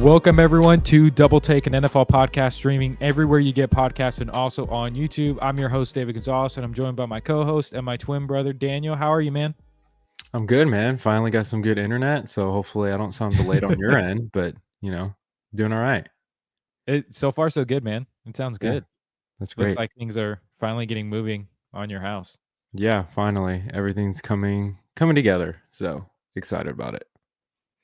Welcome, everyone, to Double Take, an NFL podcast streaming everywhere you get podcasts and also on YouTube. I'm your host, David Gonzalez, and I'm joined by my co-host and my twin brother, Daniel. How are you, man? I'm good, man. Finally got some good internet, so hopefully I don't sound delayed on your end, but, doing all right. So far, so good, man. It sounds Yeah, good. that's Looks great. like things are finally getting moving on your house. Yeah, finally. Everything's coming together, so excited about it.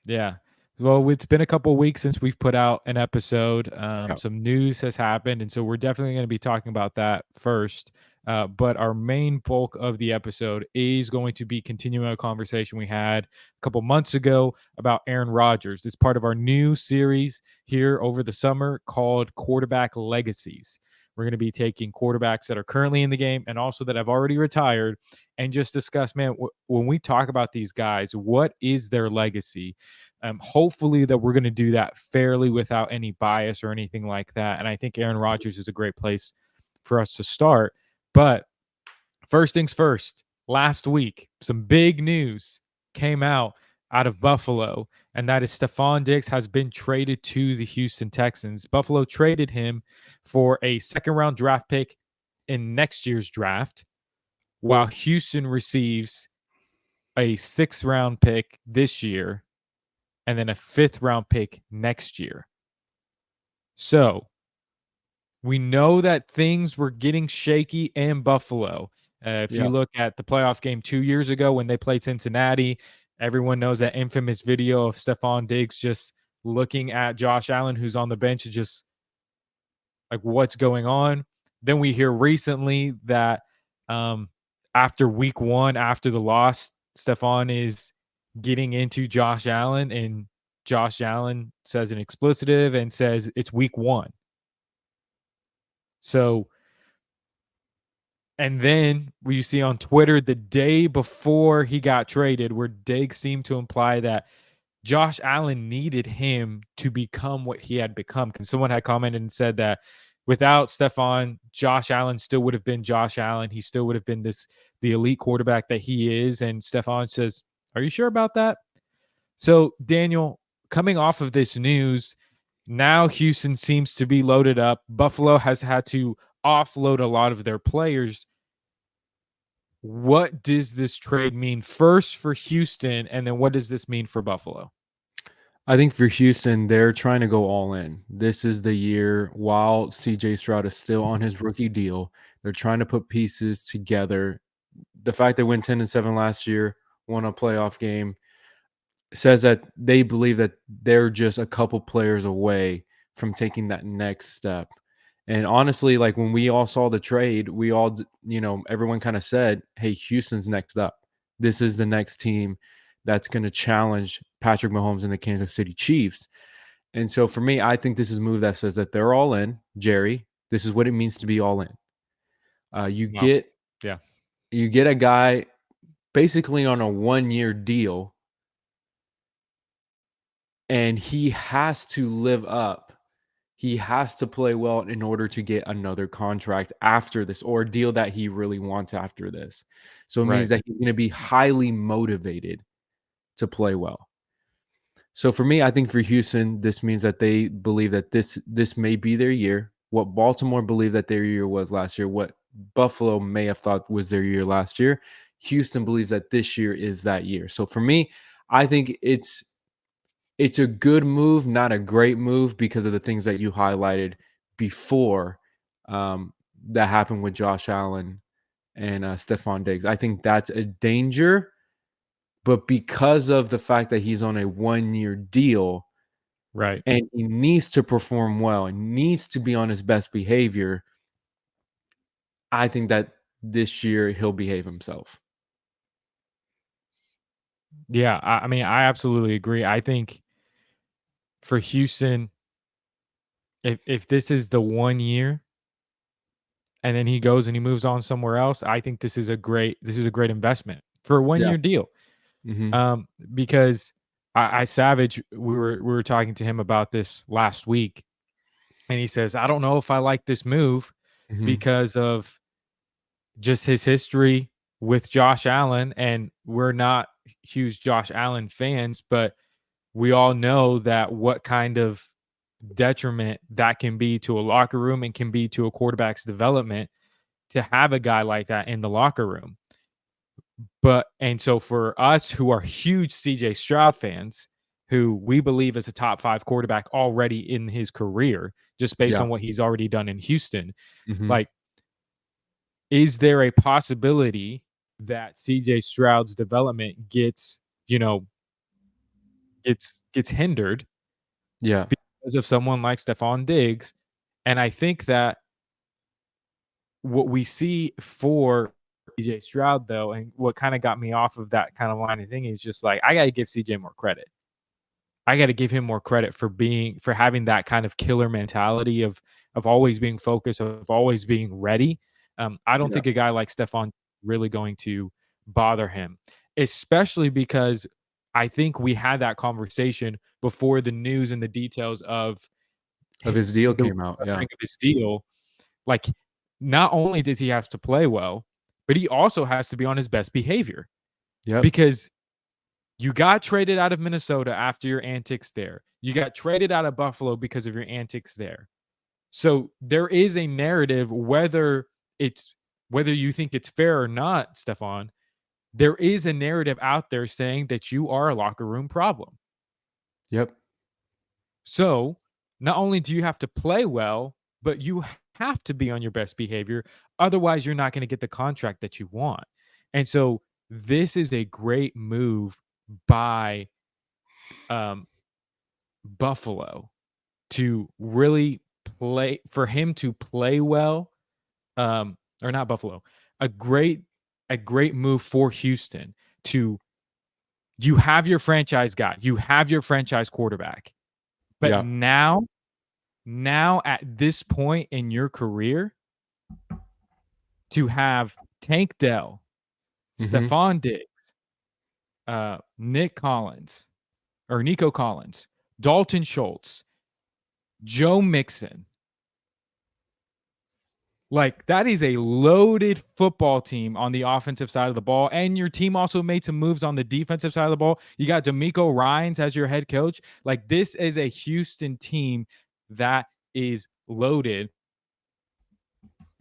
Yeah. Well, it's been a couple of weeks since we've put out an episode. Yeah. Some news has happened, and so we're definitely going to be talking about that first. But our main bulk of the episode is going to be continuing a conversation we had a couple months ago about Aaron Rodgers. It's part of our new series here over the summer called Quarterback Legacies. We're going to be taking quarterbacks that are currently in the game and also that have already retired and just discuss, man, when we talk about these guys, what is their legacy? Hopefully that we're going to do that fairly without any bias or anything like that. And I think Aaron Rodgers is a great place for us to start. But first things first, last week, some big news came out of Buffalo, and that is Stefon Diggs has been traded to the Houston Texans. Buffalo traded him for a second-round draft pick in next year's draft, while Houston receives a sixth-round pick this year and then a fifth-round pick next year. So we know that things were getting shaky in Buffalo. If you look at the playoff game 2 years ago when they played Cincinnati, everyone knows that infamous video of Stefon Diggs just looking at Josh Allen, who's on the bench, and just like, what's going on? Then we hear recently that after week one, after the loss, Stefon is getting into Josh Allen, and Josh Allen says an explicitive and says it's week one. So, and then you see on Twitter the day before he got traded, where Diggs seemed to imply that Josh Allen needed him to become what he had become. Because someone had commented and said that without Stefon, Josh Allen still would have been Josh Allen. He still would have been the elite quarterback that he is. And Stefon says, "Are you sure about that?" So, Daniel, coming off of this news, now Houston seems to be loaded up. Buffalo has had to offload a lot of their players. What does this trade mean first for Houston, and then what does this mean for Buffalo? I think for Houston, they're trying to go all in. This is the year while CJ Stroud is still on his rookie deal. They're trying to put pieces together. The fact they went 10-7 last year, won a playoff game, says that they believe that they're just a couple players away from taking that next step. And honestly, like when we all saw the trade, we all, everyone kind of said, hey, Houston's next up. This is the next team that's going to challenge Patrick Mahomes and the Kansas City Chiefs. And so for me, I think this is a move that says that they're all in. Jerry, this is what it means to be all in. You get a guy basically on a 1-year deal, and he has to live up. He has to play well in order to get another contract after this, or a deal that he really wants after this. So it means that he's going to be highly motivated to play well. So for me, I think for Houston, this means that they believe that this may be their year. What Baltimore believed that their year was last year, what Buffalo may have thought was their year last year, Houston believes that this year is that year. So for me, I think it's a good move, not a great move because of the things that you highlighted before that happened with Josh Allen and Stefon Diggs. I think that's a danger, but because of the fact that he's on a 1-year deal, right, and he needs to perform well and needs to be on his best behavior, I think that this year he'll behave himself. Yeah, I mean, I absolutely agree. I think for Houston, if this is the 1 year and then he goes and he moves on somewhere else, I think this is a great investment for a 1-year deal. Mm-hmm. Because I Savage, we were talking to him about this last week, and he says, I don't know if I like this move because of just his history with Josh Allen, and we're not huge Josh Allen fans, but we all know that what kind of detriment that can be to a locker room and can be to a quarterback's development to have a guy like that in the locker room. And so for us who are huge CJ Stroud fans, who we believe is a top 5 quarterback already in his career, just based Yeah. on what he's already done in Houston, Mhm. like, is there a possibility that CJ Stroud's development gets, you know, gets hindered Yeah. because of someone like Stefon Diggs? And I think that what we see for CJ Stroud, though, and what kind of got me off of that kind of line of thing is just like, I got to give CJ more credit. I got to give him more credit for having that kind of killer mentality of always being focused, of always being ready. I don't Yeah. think a guy like Stefon really going to bother him, especially because I think we had that conversation before the news and the details of Of the his deal came out, yeah. restructuring of his deal. Like, not only does he have to play well, but he also has to be on his best behavior Yep. because you got traded out of Minnesota after your antics there. You got traded out of Buffalo because of your antics there. So there is a narrative, whether you think it's fair or not, Stefan, there is a narrative out there saying that you are a locker room problem. Yep. So not only do you have to play well, but you have to be on your best behavior. Otherwise, you're not going to get the contract that you want. And so this is a great move by um, Buffalo to really for him to play well, or not Buffalo, a great a great move for Houston to you have your franchise guy, you have your franchise quarterback. But Yeah. now at this point in your career, to have Tank Dell, Mhm. Stefon Diggs, Nico Collins, Dalton Schultz, Joe Mixon. Like, that is a loaded football team on the offensive side of the ball. And your team also made some moves on the defensive side of the ball. You got D'Amico Ryans as your head coach. Like, this is a Houston team that is loaded.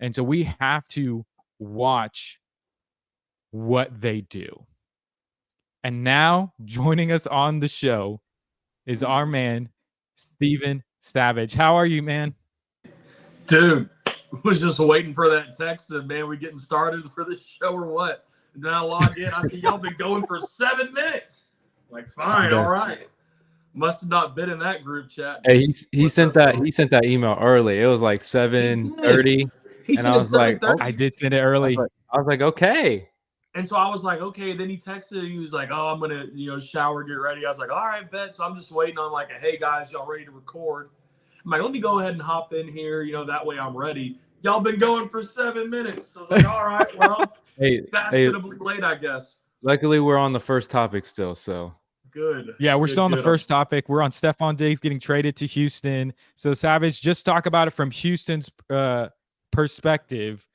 And so we have to watch what they do. And now joining us on the show is our man, Steven Savage. How are you, man? Dude, was just waiting for that text of, man, we getting started for this show or what? And then I log in. I see y'all been going for 7 minutes. Like, fine, Yeah. all right. Must have not been in that group chat. Hey, he sent that email early. It was like 7:30, He and I sent it was like, 7:30. "Oh," I did send it early. I was like, "Okay." And so I was like, okay. Then he texted. He was like, oh, I'm going to, shower, get ready. I was like, all right, bet. So I'm just waiting on like, hey, guys, y'all ready to record? I'm like, let me go ahead and hop in here. That way I'm ready. Y'all been going for 7 minutes. So I was like, all right, well, Hey, fashionably late, I guess. luckily we're on the first topic still, so. Good. Yeah, we're Good, still on the good. first topic. We're on Stefon Diggs getting traded to Houston. So, Savage, just talk about it from Houston's perspective.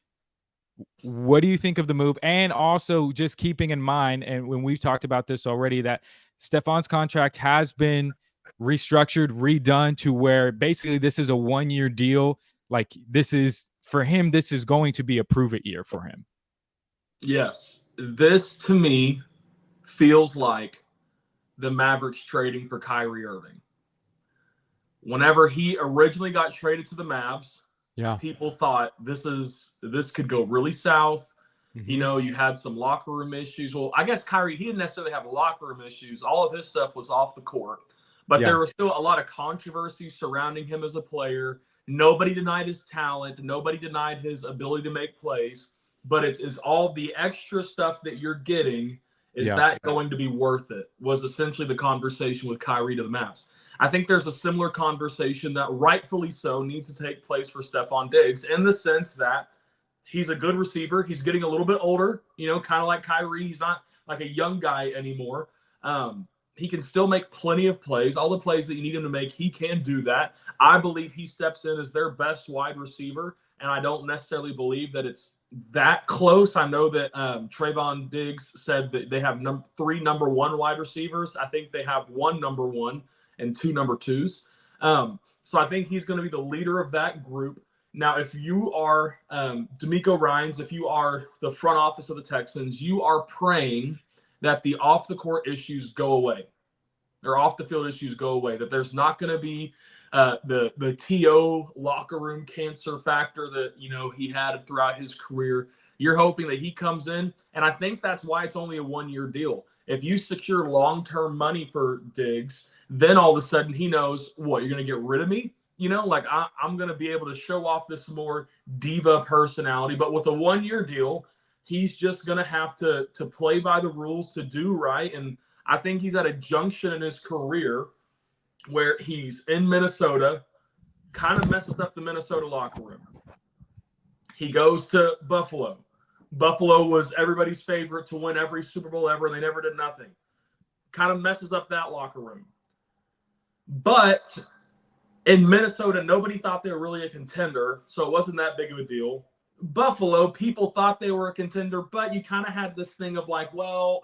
What do you think of the move? And also just keeping in mind, and when we've talked about this already, that Stefon's contract has been restructured, redone to where basically this is a 1-year deal. Like, this is, for him, this is going to be a prove-it year for him. Yes. This, to me, feels like the Mavericks trading for Kyrie Irving. Whenever he originally got traded to the Mavs, Yeah. people thought this could go really south. Mhm. You had some locker room issues. Well, I guess Kyrie, he didn't necessarily have locker room issues. All of his stuff was off the court. But there was still a lot of controversy surrounding him as a player. Nobody denied his talent. Nobody denied his ability to make plays. But it's all the extra stuff that you're getting. Is that going to be worth it? Was essentially the conversation with Kyrie to the Mavs. I think there's a similar conversation that rightfully so needs to take place for Stefon Diggs in the sense that he's a good receiver. He's getting a little bit older, kind of like Kyrie. He's not like a young guy anymore. He can still make plenty of plays. All the plays that you need him to make, he can do that. I believe he steps in as their best wide receiver, and I don't necessarily believe that it's that close. I know that Trayvon Diggs said that they have 3 number 1 wide receivers. I think they have 1 number 1 and 2 number 2s. So I think he's going to be the leader of that group. Now, if you are D'Amico Ryans, if you are the front office of the Texans, you are praying that the off-the-court issues go away, or off-the-field issues go away, that there's not going to be the TO locker room cancer factor that, he had throughout his career. You're hoping that he comes in, and I think that's why it's only a one-year deal. If you secure long-term money for Diggs, then all of a sudden he knows, what, you're going to get rid of me? I'm going to be able to show off this more diva personality. But with a one-year deal, he's just going to have to play by the rules, to do right. And I think he's at a junction in his career where he's in Minnesota, kind of messes up the Minnesota locker room. He goes to Buffalo. Buffalo was everybody's favorite to win every Super Bowl ever, and they never did nothing. Kind of messes up that locker room. But in Minnesota, nobody thought they were really a contender, so it wasn't that big of a deal. Buffalo, people thought they were a contender, but you kind of had this thing of like, well,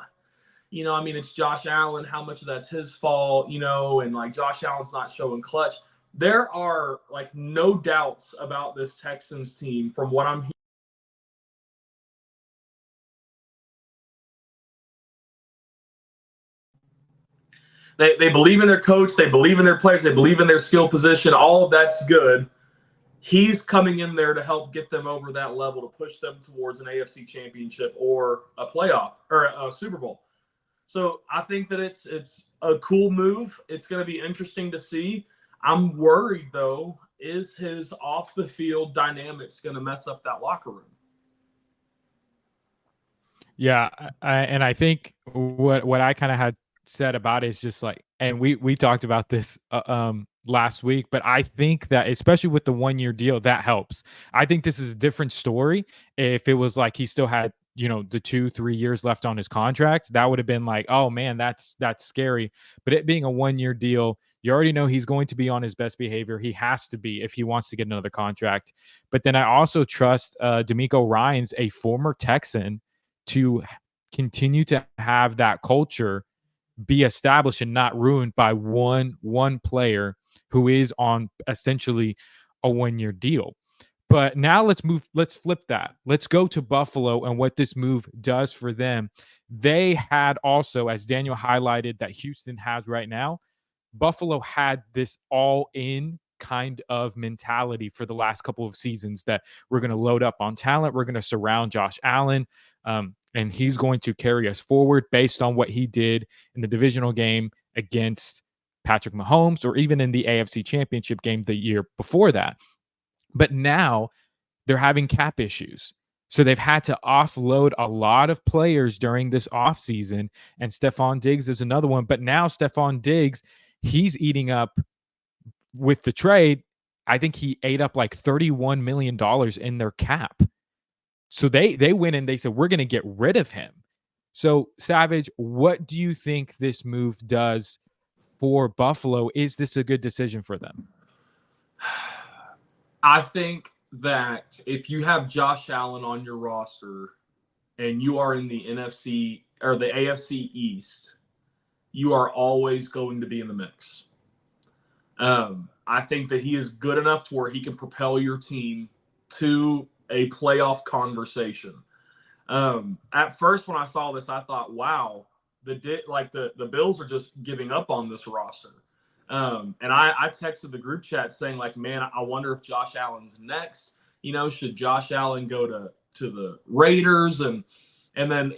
it's Josh Allen. How much of that's his fault, and like Josh Allen's not showing clutch. There are like no doubts about this Texans team from what I'm hearing. They believe in their coach. They believe in their players. They believe in their skill position. All of that's good. He's coming in there to help get them over that level, to push them towards an AFC championship or a playoff or a Super Bowl. So I think that it's a cool move. It's going to be interesting to see. I'm worried, though, is his off-the-field dynamics going to mess up that locker room? Yeah, and I think what I kind of had said about it is just like, and we talked about this last week, but I think that especially with the 1-year deal, that helps. I think this is a different story if it was like he still had the 2-3 years left on his contract. That would have been like, oh man, that's scary. But it being a 1-year deal, you already know he's going to be on his best behavior. He has to be if he wants to get another contract. But then I also trust D'Amico Ryans, a former Texan, to continue to have that culture be established and not ruined by one player who is on essentially a 1-year deal. But now let's flip that. Let's go to Buffalo and what this move does for them. They had also, as Daniel highlighted, that Houston has right now, Buffalo had this all-in kind of mentality for the last couple of seasons that we're going to load up on talent. We're going to surround Josh Allen, and he's going to carry us forward based on what he did in the divisional game against Patrick Mahomes, or even in the AFC Championship game the year before that. But now they're having cap issues. So they've had to offload a lot of players during this offseason, and Stefon Diggs is another one. But now Stefon Diggs, he's eating up with the trade. I think he ate up like $31 million in their cap. So they went and they said, we're going to get rid of him. So, Savage, what do you think this move does for Buffalo? Is this a good decision for them? I think that if you have Josh Allen on your roster and you are in the NFC or the AFC East, you are always going to be in the mix. I think that he is good enough to where he can propel your team to a playoff conversation. At first, when I saw this, I thought, wow, the Bills are just giving up on this roster. And I texted the group chat saying, like, man, I wonder if Josh Allen's next. Should Josh Allen go to the Raiders? And then,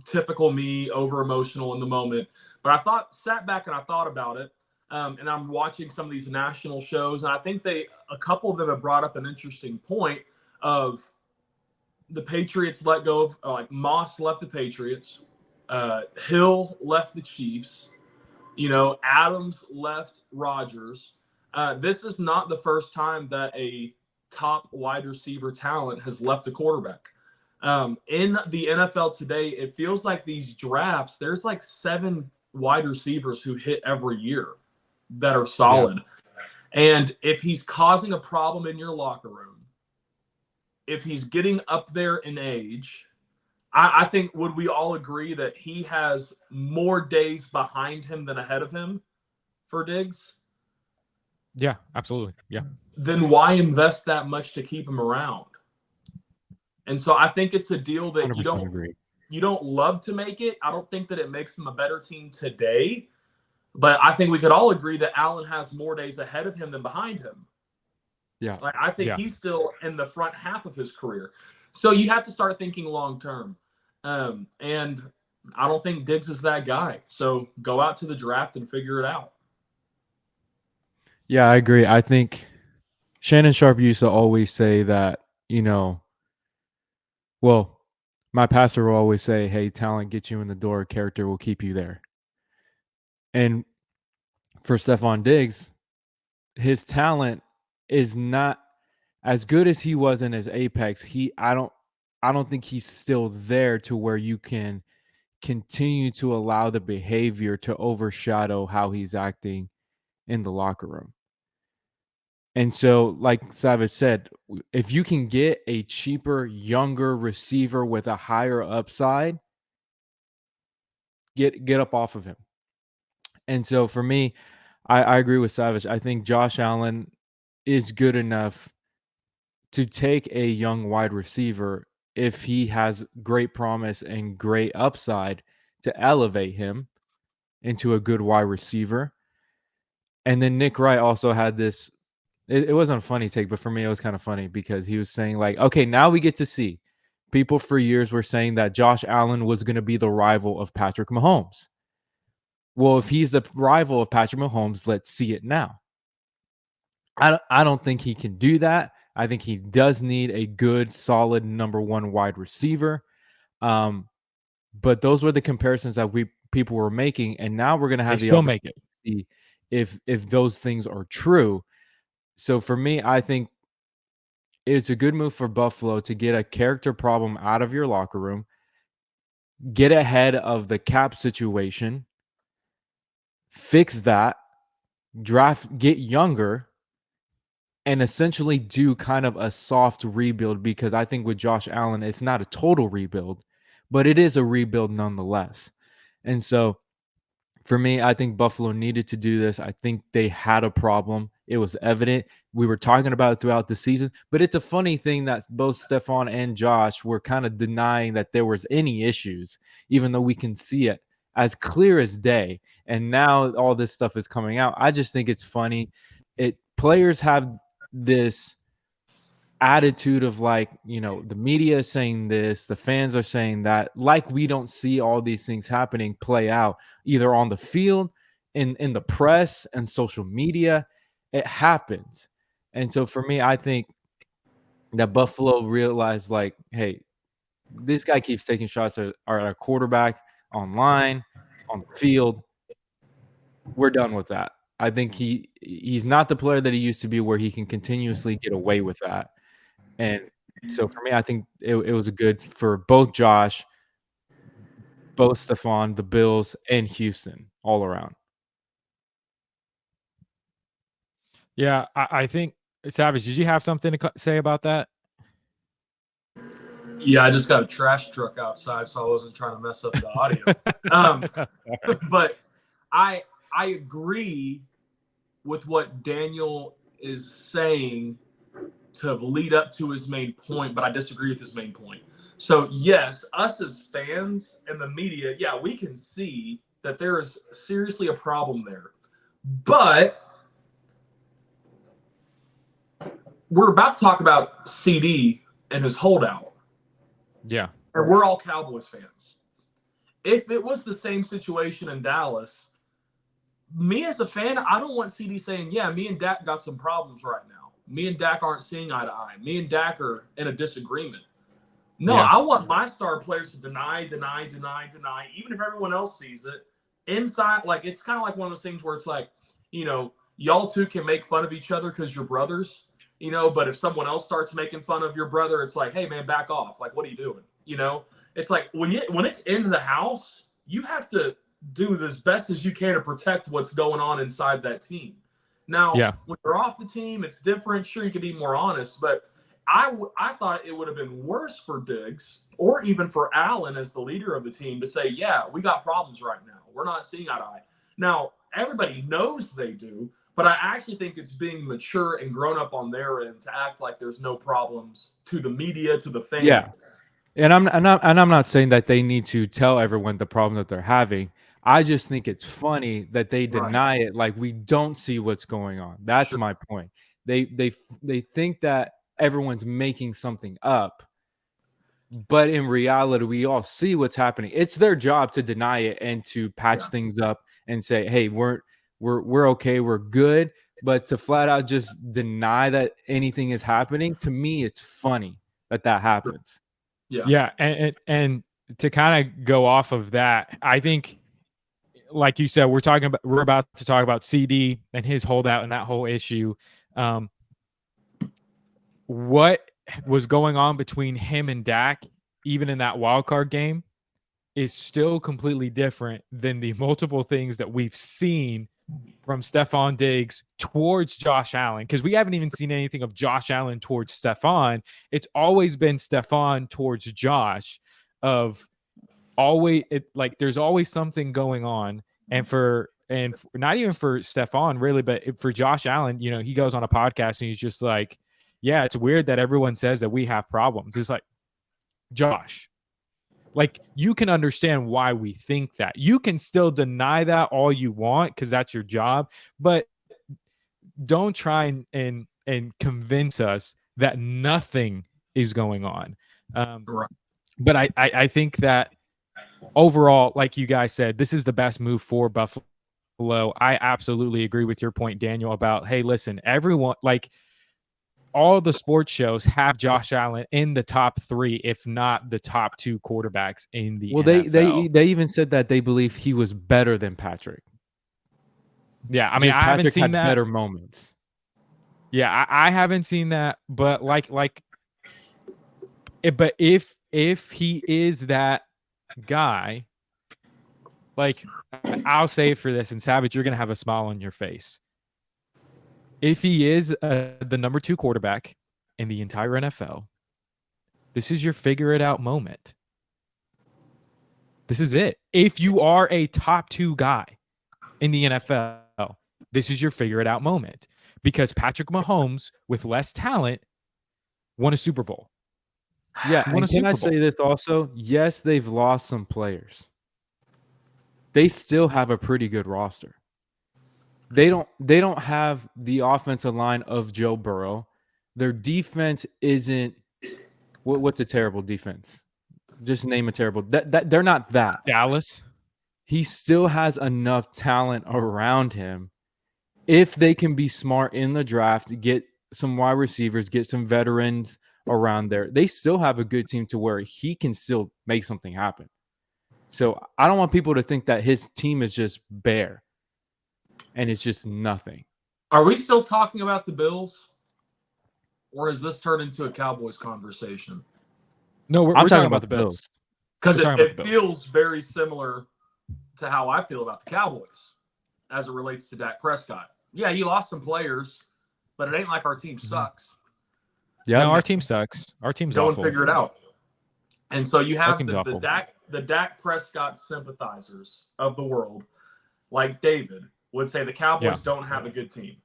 typical me, over emotional in the moment. But I sat back and I thought about it. And I'm watching some of these national shows, and I think a couple of them have brought up an interesting point of the Patriots let go of, like, Moss left the Patriots, Hill left the Chiefs, Adams left Rodgers. This is not the first time that a top wide receiver talent has left a quarterback. In the NFL today, it feels like these drafts, there's like 7 wide receivers who hit every year that are solid. Yeah. And if he's causing a problem in your locker room, if he's getting up there in age, I think, would we all agree that he has more days behind him than ahead of him for Diggs? Yeah, absolutely. Yeah. Then why invest that much to keep him around? And so I think it's a deal that 100% agree. you don't love to make it. I don't think that it makes them a better team today, but I think we could all agree that Allen has more days ahead of him than behind him. Yeah. Like, I think he's still in the front half of his career. So you have to start thinking long term. And I don't think Diggs is that guy. So go out to the draft and figure it out. Yeah, I agree. I think Shannon Sharp used to always say that, well, my pastor will always say, hey, talent gets you in the door, character will keep you there. And for Stefon Diggs, his talent is not as good as he was in his apex. I don't think he's still there to where you can continue to allow the behavior to overshadow how he's acting in the locker room. And so, like Savage said, if you can get a cheaper, younger receiver with a higher upside, get up off of him. And so for me, I agree with Savage. I think Josh Allen is good enough to take a young wide receiver if he has great promise and great upside to elevate him into a good wide receiver. And then Nick Wright also had this. It wasn't a funny take, but for me, it was kind of funny because he was saying, like, okay, now we get to see. People for years were saying that Josh Allen was going to be the rival of Patrick Mahomes. Well, if he's the rival of Patrick Mahomes, let's see it now. I don't think he can do that. I think he does need a good, solid number one wide receiver. But those were the comparisons that people were making, and now we're going to have the opportunity to see if those things are true. So for me, I think it's a good move for Buffalo to get a character problem out of your locker room, get ahead of the cap situation, fix that, draft, get younger, and essentially do kind of a soft rebuild, because I think with Josh Allen, it's not a total rebuild, but it is a rebuild nonetheless. And so for me, I think Buffalo needed to do this. I think they had a problem. It was evident. We were talking about it throughout the season, but it's a funny thing that both Stefon and Josh were kind of denying that there was any issues, even though we can see it as clear as day. And now all this stuff is coming out. I just think it's funny. Players have this attitude of, like, the media is saying this, the fans are saying that, like we don't see all these things happening play out either on the field, in the press and social media. It happens. And so for me, I think that Buffalo realized, like, hey, this guy keeps taking shots at our quarterback, online, on the field. We're done with that. I think he's not the player that he used to be, where he can continuously get away with that. And so for me, I think it was a good for both Josh, both Stefon, the Bills, and Houston all around. Yeah, I think, Savage, did you have something to say about that? Yeah, I just got a trash truck outside, so I wasn't trying to mess up the audio. But I agree with what Daniel is saying to lead up to his main point, but I disagree with his main point. So yes, us as fans and the media, yeah, we can see that there is seriously a problem there. But we're about to talk about CeeDee and his holdout. Yeah. And we're all Cowboys fans. If it was the same situation in Dallas, me as a fan, I don't want CeeDee saying, yeah, me and Dak got some problems right now. Me and Dak aren't seeing eye to eye. Me and Dak are in a disagreement. No, I want my star players to deny, even if everyone else sees it. Inside, like, it's kind of like one of those things where it's like, y'all two can make fun of each other because you're brothers, but if someone else starts making fun of your brother, it's like, hey, man, back off. Like, what are you doing? It's like when it's in the house, you have to do as best as you can to protect what's going on inside that team. Now, when you're off the team, it's different. Sure, you can be more honest, but I thought it would have been worse for Diggs or even for Allen as the leader of the team to say, yeah, we got problems right now. We're not seeing eye to eye. Now, everybody knows they do, But I actually think it's being mature and grown up on their end to act like there's no problems to the media, to the fans. Yeah. And I'm not saying that they need to tell everyone the problem that they're having. I just think it's funny that they deny it, like we don't see what's going on. That's my point. They think that everyone's making something up, but in reality, we all see what's happening. It's their job to deny it and to patch things up and say, "Hey, we're okay, we're good." But to flat out just deny that anything is happening, to me, it's funny that happens. Yeah, and to kind of go off of that, I think, like you said, we're about to talk about CeeDee and his holdout and that whole issue. What was going on between him and Dak, even in that wild card game, is still completely different than the multiple things that we've seen from Stefon Diggs towards Josh Allen, because we haven't even seen anything of Josh Allen towards Stefon. It's always been Stefon towards Josh. There's always something going on, and not even for Stefon really, but for Josh Allen, he goes on a podcast and he's just like, yeah, it's weird that everyone says that we have problems. It's like, Josh, like, you can understand why we think that. You can still deny that all you want because that's your job, but don't try and convince us that nothing is going on. But I think that overall, like you guys said, this is the best move for Buffalo. I absolutely agree with your point, Daniel, about, hey, listen, everyone, like, all the sports shows have Josh Allen in the top 3, if not the top 2 quarterbacks in the NFL. They even said that they believe he was better than Patrick. Yeah, I mean, I haven't seen that. Better moments. Yeah, I haven't seen that, but but if he is that guy, like, I'll say for this, and Savage, you're gonna have a smile on your face. If he is the number 2 quarterback in the entire NFL, this is your figure it out moment. This is it. If you are a top 2 guy in the NFL, this is your figure it out moment, because Patrick Mahomes, with less talent, won a Super Bowl. Yeah, and can I say this also? Yes, they've lost some players. They still have a pretty good roster. They don't have the offensive line of Joe Burrow. Their defense isn't what's a terrible defense? Just name a terrible. That they're not that. Dallas. He still has enough talent around him. If they can be smart in the draft, get some wide receivers, get some veterans around there, they still have a good team to where he can still make something happen. So I don't want people to think that his team is just bare and it's just nothing. Are we still talking about the Bills, or has this turned into a Cowboys conversation? No, we're talking about the Bills. Because it feels very similar to how I feel about the Cowboys as it relates to Dak Prescott. Yeah, he lost some players, but it ain't like our team sucks. Yeah, no, our team sucks. Our team's awful. Go and figure it out. And so you have the Dak Prescott sympathizers of the world, like David, would say the Cowboys don't have a good team.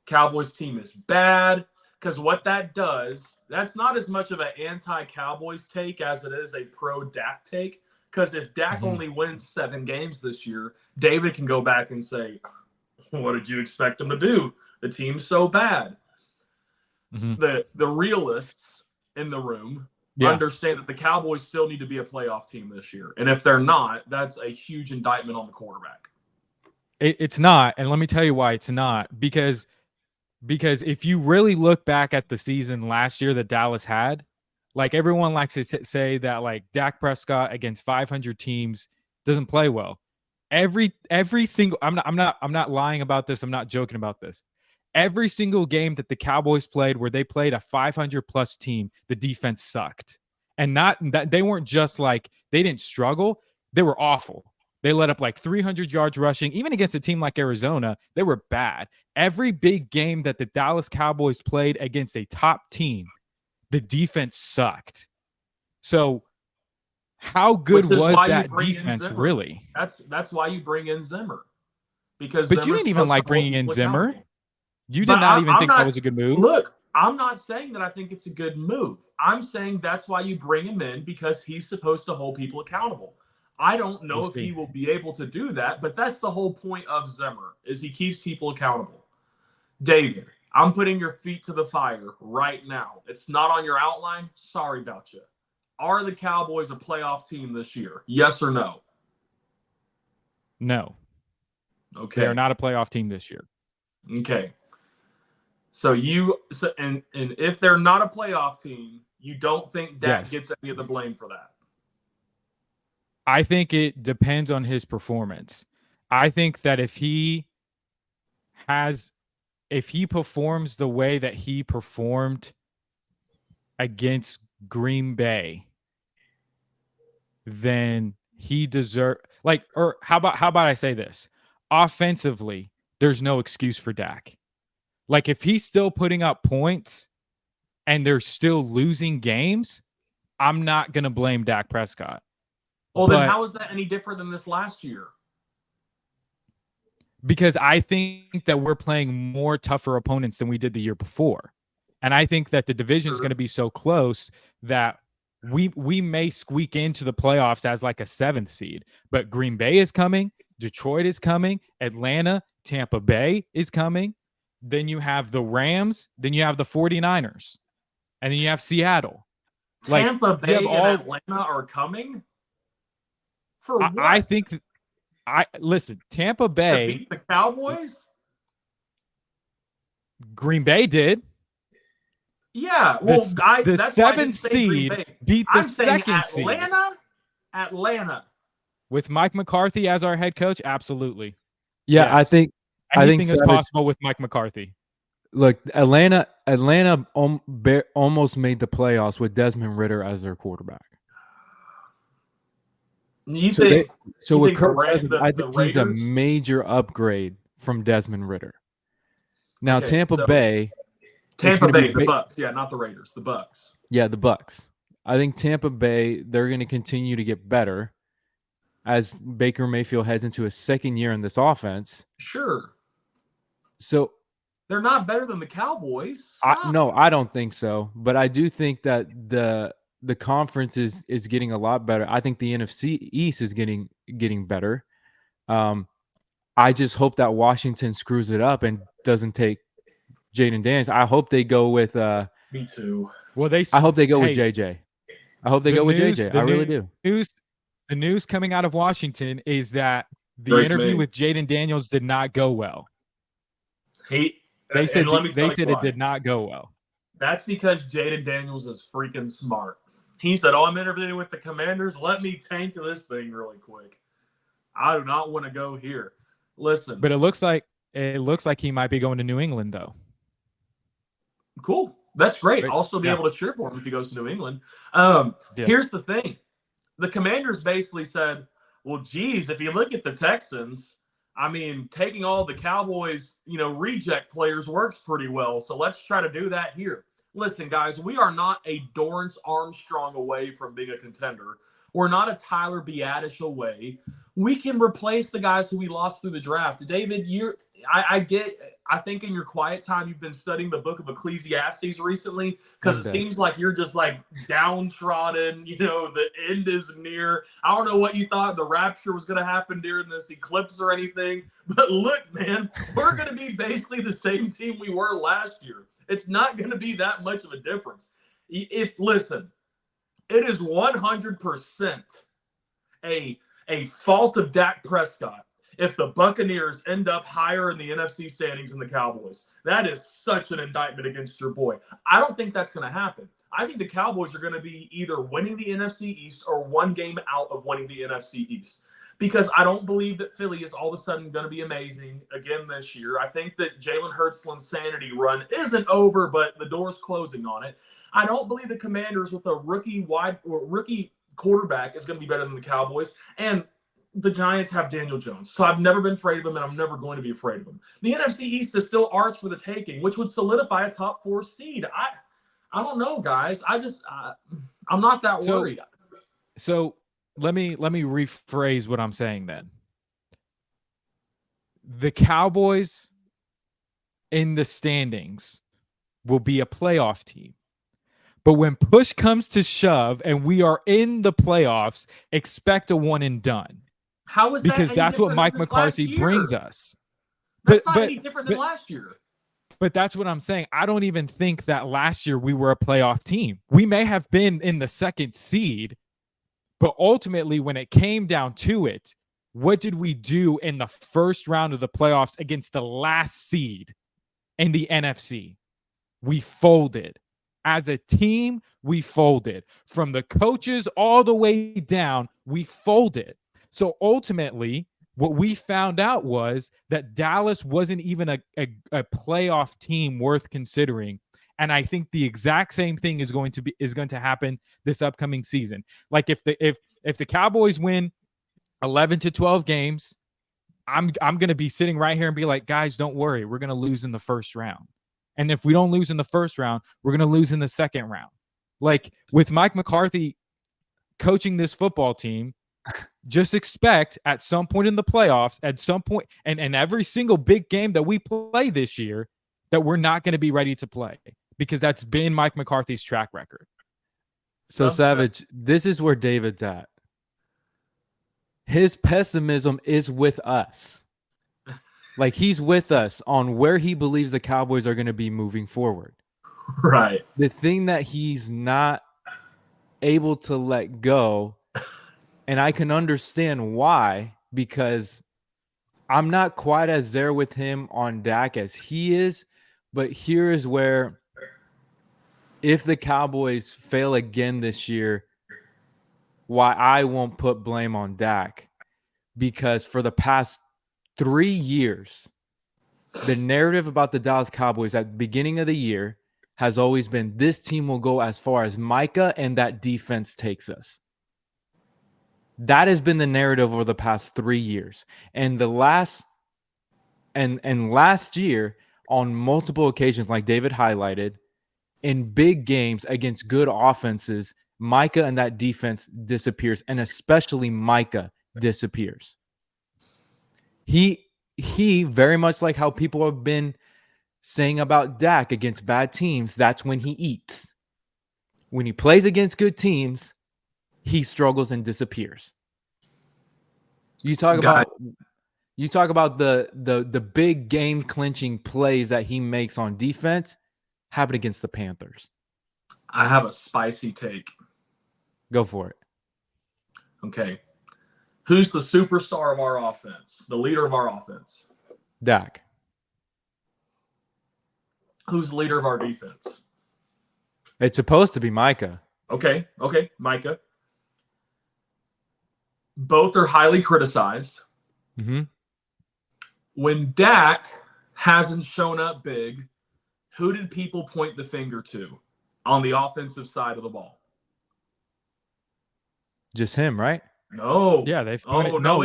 Cowboys team is bad, because what that does, that's not as much of an anti-Cowboys take as it is a pro-Dak take. Because if Dak only wins 7 games this year, David can go back and say, what did you expect him to do? The team's so bad. The realists in the room understand that the Cowboys still need to be a playoff team this year. And if they're not, that's a huge indictment on the quarterback. It's not. And let me tell you why it's not. Because if you really look back at the season last year that Dallas had, like, everyone likes to say that, like, Dak Prescott against 500 teams doesn't play well. Every single, I'm not lying about this. I'm not joking about this. Every single game that the Cowboys played where they played a 500+ team, the defense sucked. And not that they weren't just like, they didn't struggle. They were awful. They let up like 300 yards rushing. Even against a team like Arizona, they were bad. Every big game that the Dallas Cowboys played against a top team, the defense sucked. So how good was that defense really? That's why you bring in Zimmer. Because but you didn't even like bringing in Zimmer. You did not even think that was a good move? Look, I'm not saying that I think it's a good move. I'm saying that's why you bring him in, because he's supposed to hold people accountable. I don't know if he will be able to do that, but that's the whole point of Zimmer, is he keeps people accountable. David, I'm putting your feet to the fire right now. It's not on your outline. Sorry about you. Are the Cowboys a playoff team this year? Yes or no? No. Okay. They are not a playoff team this year. Okay. So if they're not a playoff team, you don't think Dak gets any of the blame for that? I think it depends on his performance. I think that if he performs the way that he performed against Green Bay, then he deserves, or how about I say this? Offensively, there's no excuse for Dak. Like, if he's still putting up points and they're still losing games, I'm not going to blame Dak Prescott. Well, then how is that any different than this last year? Because I think that we're playing more tougher opponents than we did the year before. And I think that the division is going to be so close that we may squeak into the playoffs as like a 7th seed. But Green Bay is coming. Detroit is coming. Atlanta, Tampa Bay is coming. Then you have the Rams. Then you have the 49ers. And then you have Seattle. Tampa Bay and Atlanta are coming? For what? I think listen, Tampa Bay to beat the Cowboys? Green Bay did. Yeah, well, the 7th seed beat the 2nd seed. Atlanta. With Mike McCarthy as our head coach, absolutely. Yeah, yes. I think is possible with Mike McCarthy. Look, Atlanta almost made the playoffs with Desmond Ridder as their quarterback. I think he's a major upgrade from Desmond Ridder. Now, Tampa Bay, the Bucks. Yeah, not the Raiders, the Bucks. Yeah, the Bucks. I think Tampa Bay, they're going to continue to get better as Baker Mayfield heads into his 2nd year in this offense. Sure. So they're not better than the Cowboys. No, I don't think so. But I do think that the conference is getting a lot better. I think the NFC East is getting better. I just hope that Washington screws it up and doesn't take Jaden Daniels. I hope they go with me too. Well, I hope they go with JJ. I hope they go with JJ. I really do. The news coming out of Washington is that the interview with Jaden Daniels did not go well. They said it did not go well. That's because Jaden Daniels is freaking smart. He said, I'm interviewing with the Commanders. Let me tank this thing really quick. I do not want to go here. Listen. But it looks like he might be going to New England, though. Cool. That's great. I'll still be able to cheer for him if he goes to New England. Here's the thing. The Commanders basically said, well, geez, if you look at the Texans, I mean, taking all the Cowboys, reject players works pretty well. So let's try to do that here. Listen, guys, we are not a Dorrance Armstrong away from being a contender. We're not a Tyler Biadasz away. We can replace the guys who we lost through the draft. David, I think in your quiet time, you've been studying the book of Ecclesiastes recently, because it seems like you're just like downtrodden. The end is near. I don't know what you thought the rapture was going to happen during this eclipse or anything. But look, man, we're going to be basically the same team we were last year. It's not going to be that much of a difference. Listen, it is 100% a fault of Dak Prescott if the Buccaneers end up higher in the NFC standings than the Cowboys. That is such an indictment against your boy. I don't think that's going to happen. I think the Cowboys are going to be either winning the NFC East or one game out of winning the NFC East, because I don't believe that Philly is all of a sudden going to be amazing again this year. I think that Jalen Hurts' insanity run isn't over, but the door's closing on it. I don't believe the Commanders with a rookie quarterback is going to be better than the Cowboys. And the Giants have Daniel Jones. So I've never been afraid of him, and I'm never going to be afraid of him. The NFC East is still ours for the taking, which would solidify a top 4 seed. I don't know, guys. I'm not that worried. So let me rephrase what I'm saying then. The Cowboys in the standings will be a playoff team. But when push comes to shove and we are in the playoffs, expect a one and done. How is that? Because that's what Mike McCarthy brings us. That's not any different than last year. But that's what I'm saying. I don't even think that last year we were a playoff team. We may have been in the second seed, but ultimately when it came down to it, what did we do in the first round of the playoffs against the last seed in the NFC? We folded. As a team, we folded. From the coaches all the way down, we folded. So ultimately, what we found out was that Dallas wasn't even a playoff team worth considering. And I think the exact same thing is going to happen this upcoming season. Like if the Cowboys win 11 to 12 games, I'm going to be sitting right here and be like, guys, don't worry, we're going to lose in the first round. And if we don't lose in the first round, we're going to lose in the second round. Like with Mike McCarthy coaching this football team, just expect at some point in the playoffs, at some point, and every single big game that we play this year, that we're not going to be ready to play, because that's been Mike McCarthy's track record. So, Savage, this is where David's at. His pessimism is with us. Like, he's with us on where he believes the Cowboys are going to be moving forward. Right. The thing that he's not able to let go, and I can understand why, because I'm not quite as there with him on Dak as he is, but here is where, if the Cowboys fail again this year, why I won't put blame on Dak, because for the past 3 years, the narrative about the Dallas Cowboys at the beginning of the year has always been, this team will go as far as Micah and that defense takes us. That has been the narrative over the past 3 years. And the last year, on multiple occasions, like David highlighted, in big games against good offenses, Micah and that defense disappears, and especially Micah disappears. He very much like how people have been saying about Dak against bad teams, that's when he eats. When he plays against good teams, he struggles and disappears. You talk about the big game clinching plays that he makes on defense happen against the Panthers. I have a spicy take. Go for it. Okay. Who's the superstar of our offense? The leader of our offense? Dak. Who's the leader of our defense? It's supposed to be Micah. Okay, Micah. Both are highly criticized. Mm-hmm. When Dak hasn't shown up big, who did people point the finger to on the offensive side of the ball? Just him, right? No. Yeah, they've no. I'm not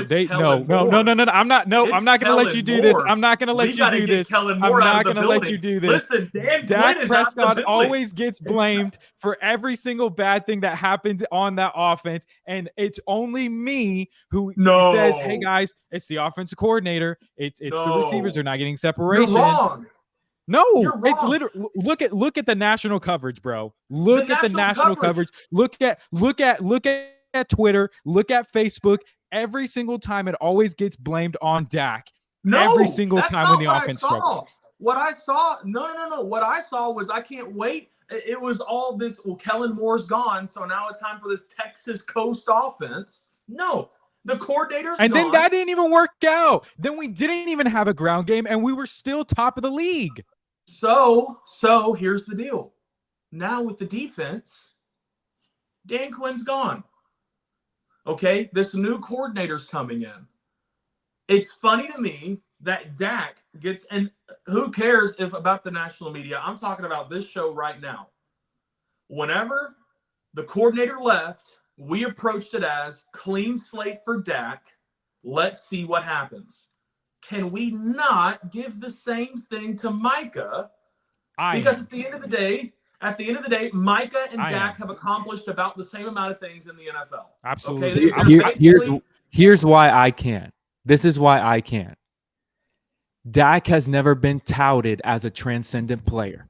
It's gonna let you do this. I'm not gonna let you do this. I'm not gonna let you do this. Listen, Dan Dak Quinn is Prescott always gets blamed for every single bad thing that happens on that offense, and it's only me who says, "Hey guys, it's the offensive coordinator. It's the receivers are not getting separation." You're wrong. No, you're wrong. Look at the national coverage, bro. Look at the national coverage. Look at Twitter, look at Facebook. Every single time it always gets blamed on Dak. Every single time when the offense struggles. What I saw, no. What I saw was, I can't wait. It was all this, well, Kellen Moore's gone, so now it's time for this Texas Coast offense. No, the coordinator's and gone. Then that didn't even work out. Then we didn't even have a ground game, and we were still top of the league. So here's the deal. Now with the defense, Dan Quinn's gone. Okay, this new coordinator's coming in. It's funny to me that Dak gets, and who cares if about the national media? I'm talking about this show right now. Whenever the coordinator left, we approached it as clean slate for Dak. Let's see what happens. Can we not give the same thing to Micah? Because at the end of the day, Micah and Dak have accomplished about the same amount of things in the NFL. Absolutely. Okay? Here's why I can't. This is why I can't. Dak has never been touted as a transcendent player.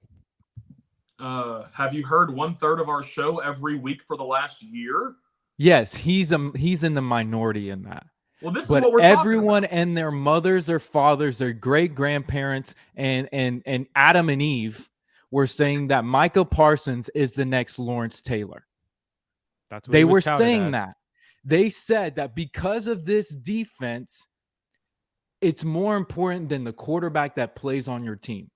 Have you heard 1/3 of our show every week for the last year? Yes, he's in the minority in that. Well, this but is what we're everyone talking about. and their mothers, their fathers, their great grandparents, and Adam and Eve were saying that Micah Parsons is the next Lawrence Taylor. That's what they were saying that. They said that because of this defense, it's more important than the quarterback that plays on your team.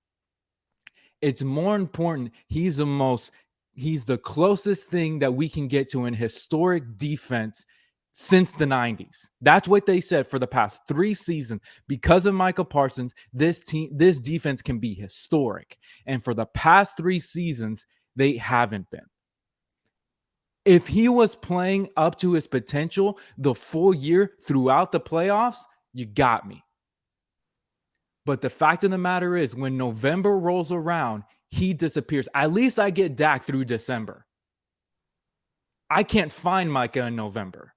It's more important. He's the closest thing that we can get to an historic defense since the 90s. That's what they said for the past 3 seasons. Because of Micah Parsons, this defense can be historic. And for the past 3 seasons, they haven't been. If he was playing up to his potential the full year throughout the playoffs, you got me. But the fact of the matter is, when November rolls around, he disappears. At least I get Dak through December. I can't find Micah in November.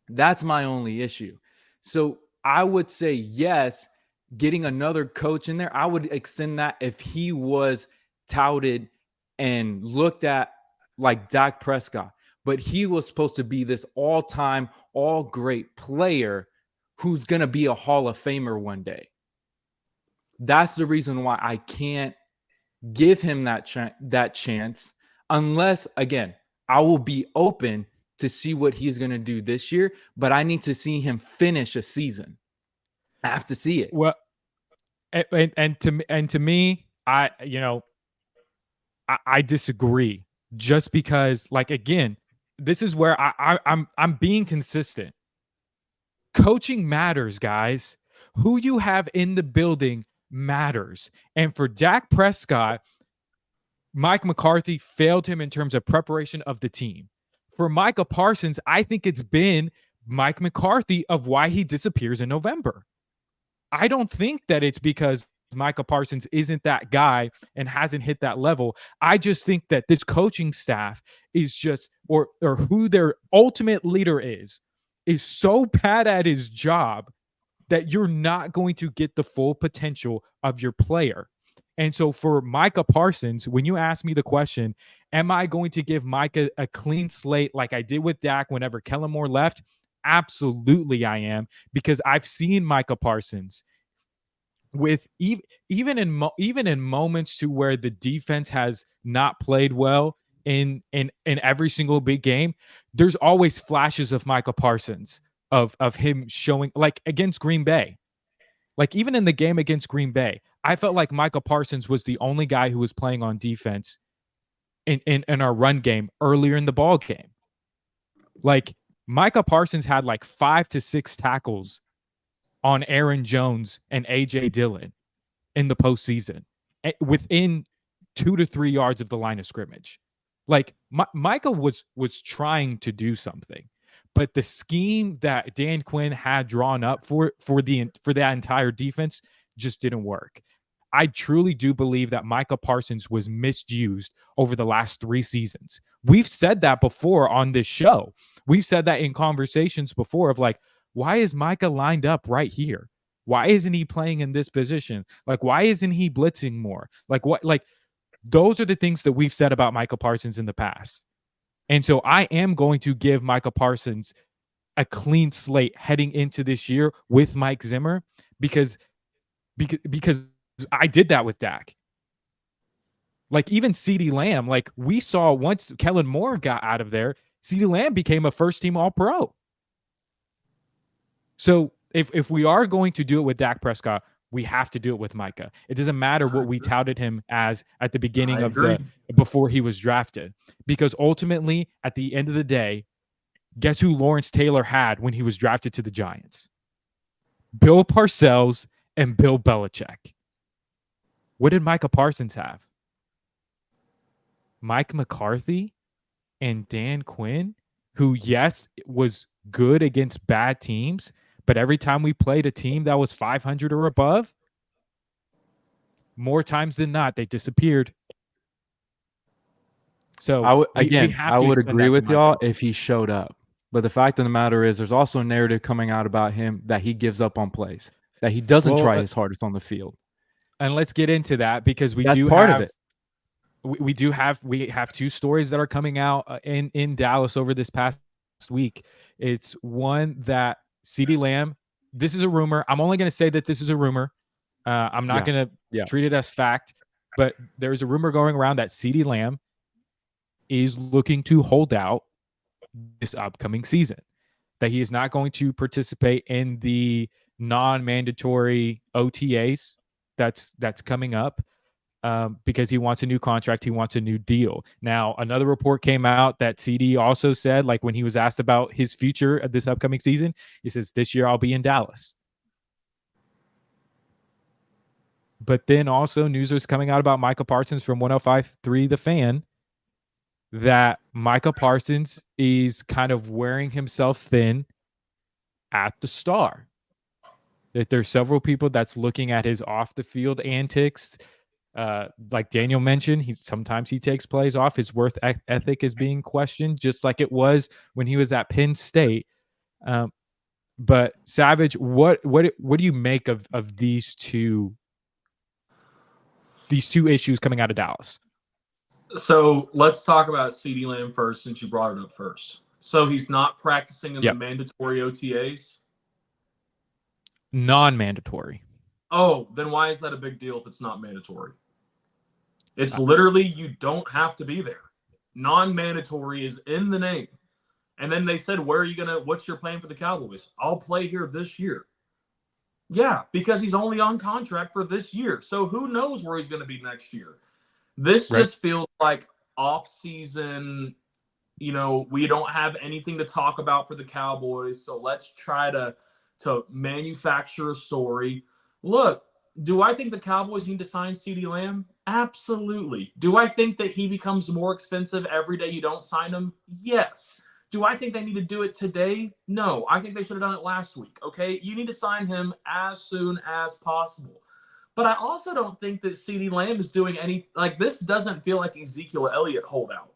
That's my only issue. So I would say yes, getting another coach in there, I would extend that if he was touted and looked at like Dak Prescott. But he was supposed to be this all-time, all-great player who's going to be a Hall of Famer one day. That's the reason why I can't give him that chance unless, again, I will be open to see what he's going to do this year, but I need to see him finish a season. I have to see it. Well, and to me, I disagree, just because, like, again, this is where I'm being consistent. Coaching matters, guys. Who you have in the building matters. And for Dak Prescott, Mike McCarthy failed him in terms of preparation of the team. For Micah Parsons, I think it's been Mike McCarthy of why he disappears in November. I don't think that it's because Micah Parsons isn't that guy and hasn't hit that level. I just think that this coaching staff is just, or who their ultimate leader is so bad at his job that you're not going to get the full potential of your player. And so for Micah Parsons, when you ask me the question, am I going to give Micah a clean slate like I did with Dak whenever Kellen Moore left? Absolutely I am, because I've seen Micah Parsons with even in moments to where the defense has not played well in every single big game, there's always flashes of Micah Parsons of him showing, like against Green Bay. Like even in the game against Green Bay, I felt like Micah Parsons was the only guy who was playing on defense in our run game earlier in the ball game. Like Micah Parsons had like 5 to 6 tackles on Aaron Jones and A.J. Dillon in the postseason within 2 to 3 yards of the line of scrimmage. Like Micah was trying to do something, but the scheme that Dan Quinn had drawn up for that entire defense just didn't work. I truly do believe that Micah Parsons was misused over the last 3 seasons. We've said that before on this show. We've said that in conversations before of like, why is Micah lined up right here? Why isn't he playing in this position? Like, why isn't he blitzing more? Like, what? Like, those are the things that we've said about Micah Parsons in the past. And so I am going to give Micah Parsons a clean slate heading into this year with Mike Zimmer because I did that with Dak. Like even CeeDee Lamb, like we saw once Kellen Moore got out of there, CeeDee Lamb became a first-team All-Pro. So if we are going to do it with Dak Prescott, we have to do it with Micah. It doesn't matter what we touted him as at the beginning of before he was drafted, because ultimately at the end of the day, guess who Lawrence Taylor had when he was drafted to the Giants? Bill Parcells and Bill Belichick. What did Micah Parsons have? Mike McCarthy and Dan Quinn, who, yes, was good against bad teams, but every time we played a team that was 500 or above, more times than not, they disappeared. So I would agree with y'all if he showed up. But the fact of the matter is there's also a narrative coming out about him that he gives up on plays. that he doesn't try his hardest on the field. And let's get into that because we have 2 stories that are coming out in Dallas over this past week. It's one that CeeDee Lamb, this is a rumor. I'm only going to say that this is a rumor. I'm not going to treat it as fact, but there's a rumor going around that CeeDee Lamb is looking to hold out this upcoming season, that he is not going to participate in the non-mandatory OTAs that's coming up because he wants a new contract. He wants a new deal. Now, another report came out that CeeDee also said, like when he was asked about his future of this upcoming season, he says, this year I'll be in Dallas. But then also news was coming out about Micah Parsons from 105.3 The Fan, that Micah Parsons is kind of wearing himself thin at the Star. That there's several people that's looking at his off the field antics. Like Daniel mentioned, sometimes he takes plays off. His work ethic is being questioned, just like it was when he was at Penn State. But Savage, what do you make of these two issues coming out of Dallas? So let's talk about CeeDee Lamb first, since you brought it up first. So he's not practicing in the mandatory OTAs? Non-mandatory. Oh, then why is that a big deal if it's not mandatory? It's literally, you don't have to be there. Non-mandatory is in the name. And then they said, what's your plan for the Cowboys? I'll play here this year. Yeah, because he's only on contract for this year. So who knows where he's going to be next year? This just feels like off-season, we don't have anything to talk about for the Cowboys, so let's try to manufacture a story. Look, do I think the Cowboys need to sign CeeDee Lamb? Absolutely. Do I think that he becomes more expensive every day you don't sign him? Yes. Do I think they need to do it today? No. I think they should have done it last week, okay? You need to sign him as soon as possible. But I also don't think that CeeDee Lamb is doing this doesn't feel like Ezekiel Elliott holdout.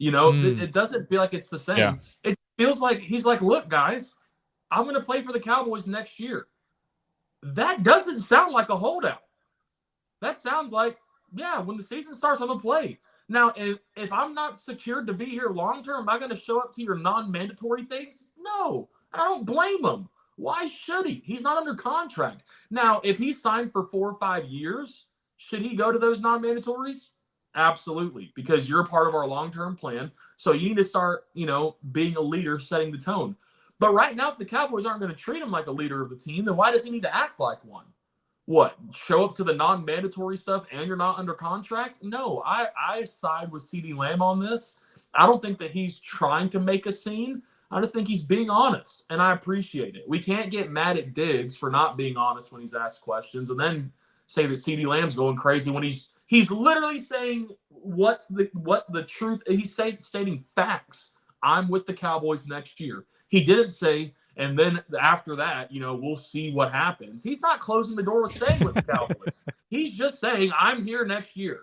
It doesn't feel like it's the same. Yeah. It feels like he's like, look, guys, I'm going to play for the Cowboys next year. That doesn't sound like a holdout. That sounds like, yeah, when the season starts, I'm going to play. Now, if I'm not secured to be here long-term, am I going to show up to your non-mandatory things? No, I don't blame him. Why should he? He's not under contract. Now, if he's signed for 4 or 5 years, should he go to those non-mandatories? Absolutely, because you're a part of our long-term plan. So you need to start, being a leader, setting the tone. But right now, if the Cowboys aren't going to treat him like a leader of the team, then why does he need to act like one? What? Show up to the non-mandatory stuff and you're not under contract? No, I side with CeeDee Lamb on this. I don't think that he's trying to make a scene. I just think he's being honest, and I appreciate it. We can't get mad at Diggs for not being honest when he's asked questions, and then say that CeeDee Lamb's going crazy when he's literally saying what the truth. He's stating facts. I'm with the Cowboys next year. He didn't say, and then after that, we'll see what happens. He's not closing the door with staying with the Cowboys. He's just saying, I'm here next year.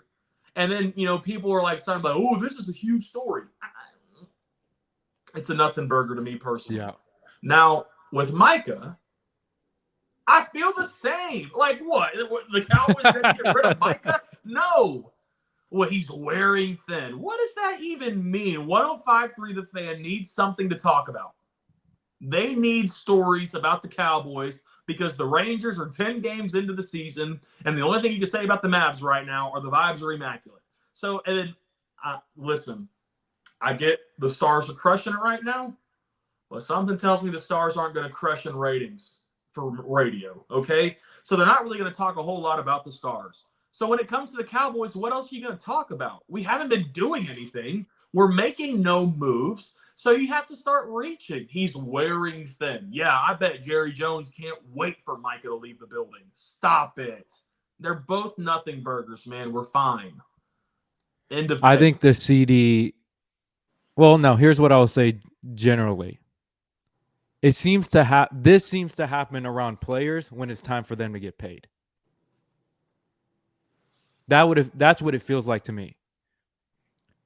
And then, people are like, oh, this is a huge story. It's a nothing burger to me personally. Yeah. Now, with Micah, I feel the same. Like what? The Cowboys are going to get rid of Micah? No. Well, he's wearing thin. What does that even mean? 105.3 The Fan needs something to talk about. They need stories about the Cowboys because the Rangers are 10 games into the season, and the only thing you can say about the Mavs right now are the vibes are immaculate. So, and then, listen, I get the Stars are crushing it right now, but something tells me the Stars aren't going to crush in ratings for radio, okay? So they're not really going to talk a whole lot about the Stars. So when it comes to the Cowboys, what else are you going to talk about? We haven't been doing anything. We're making no moves. So you have to start reaching. He's wearing thin. Yeah, I bet Jerry Jones can't wait for Micah to leave the building. Stop it. They're both nothing burgers, man. We're fine. End of I think the CeeDee. Well, no, here's what I'll say generally. This seems to happen around players when it's time for them to get paid. That's what it feels like to me.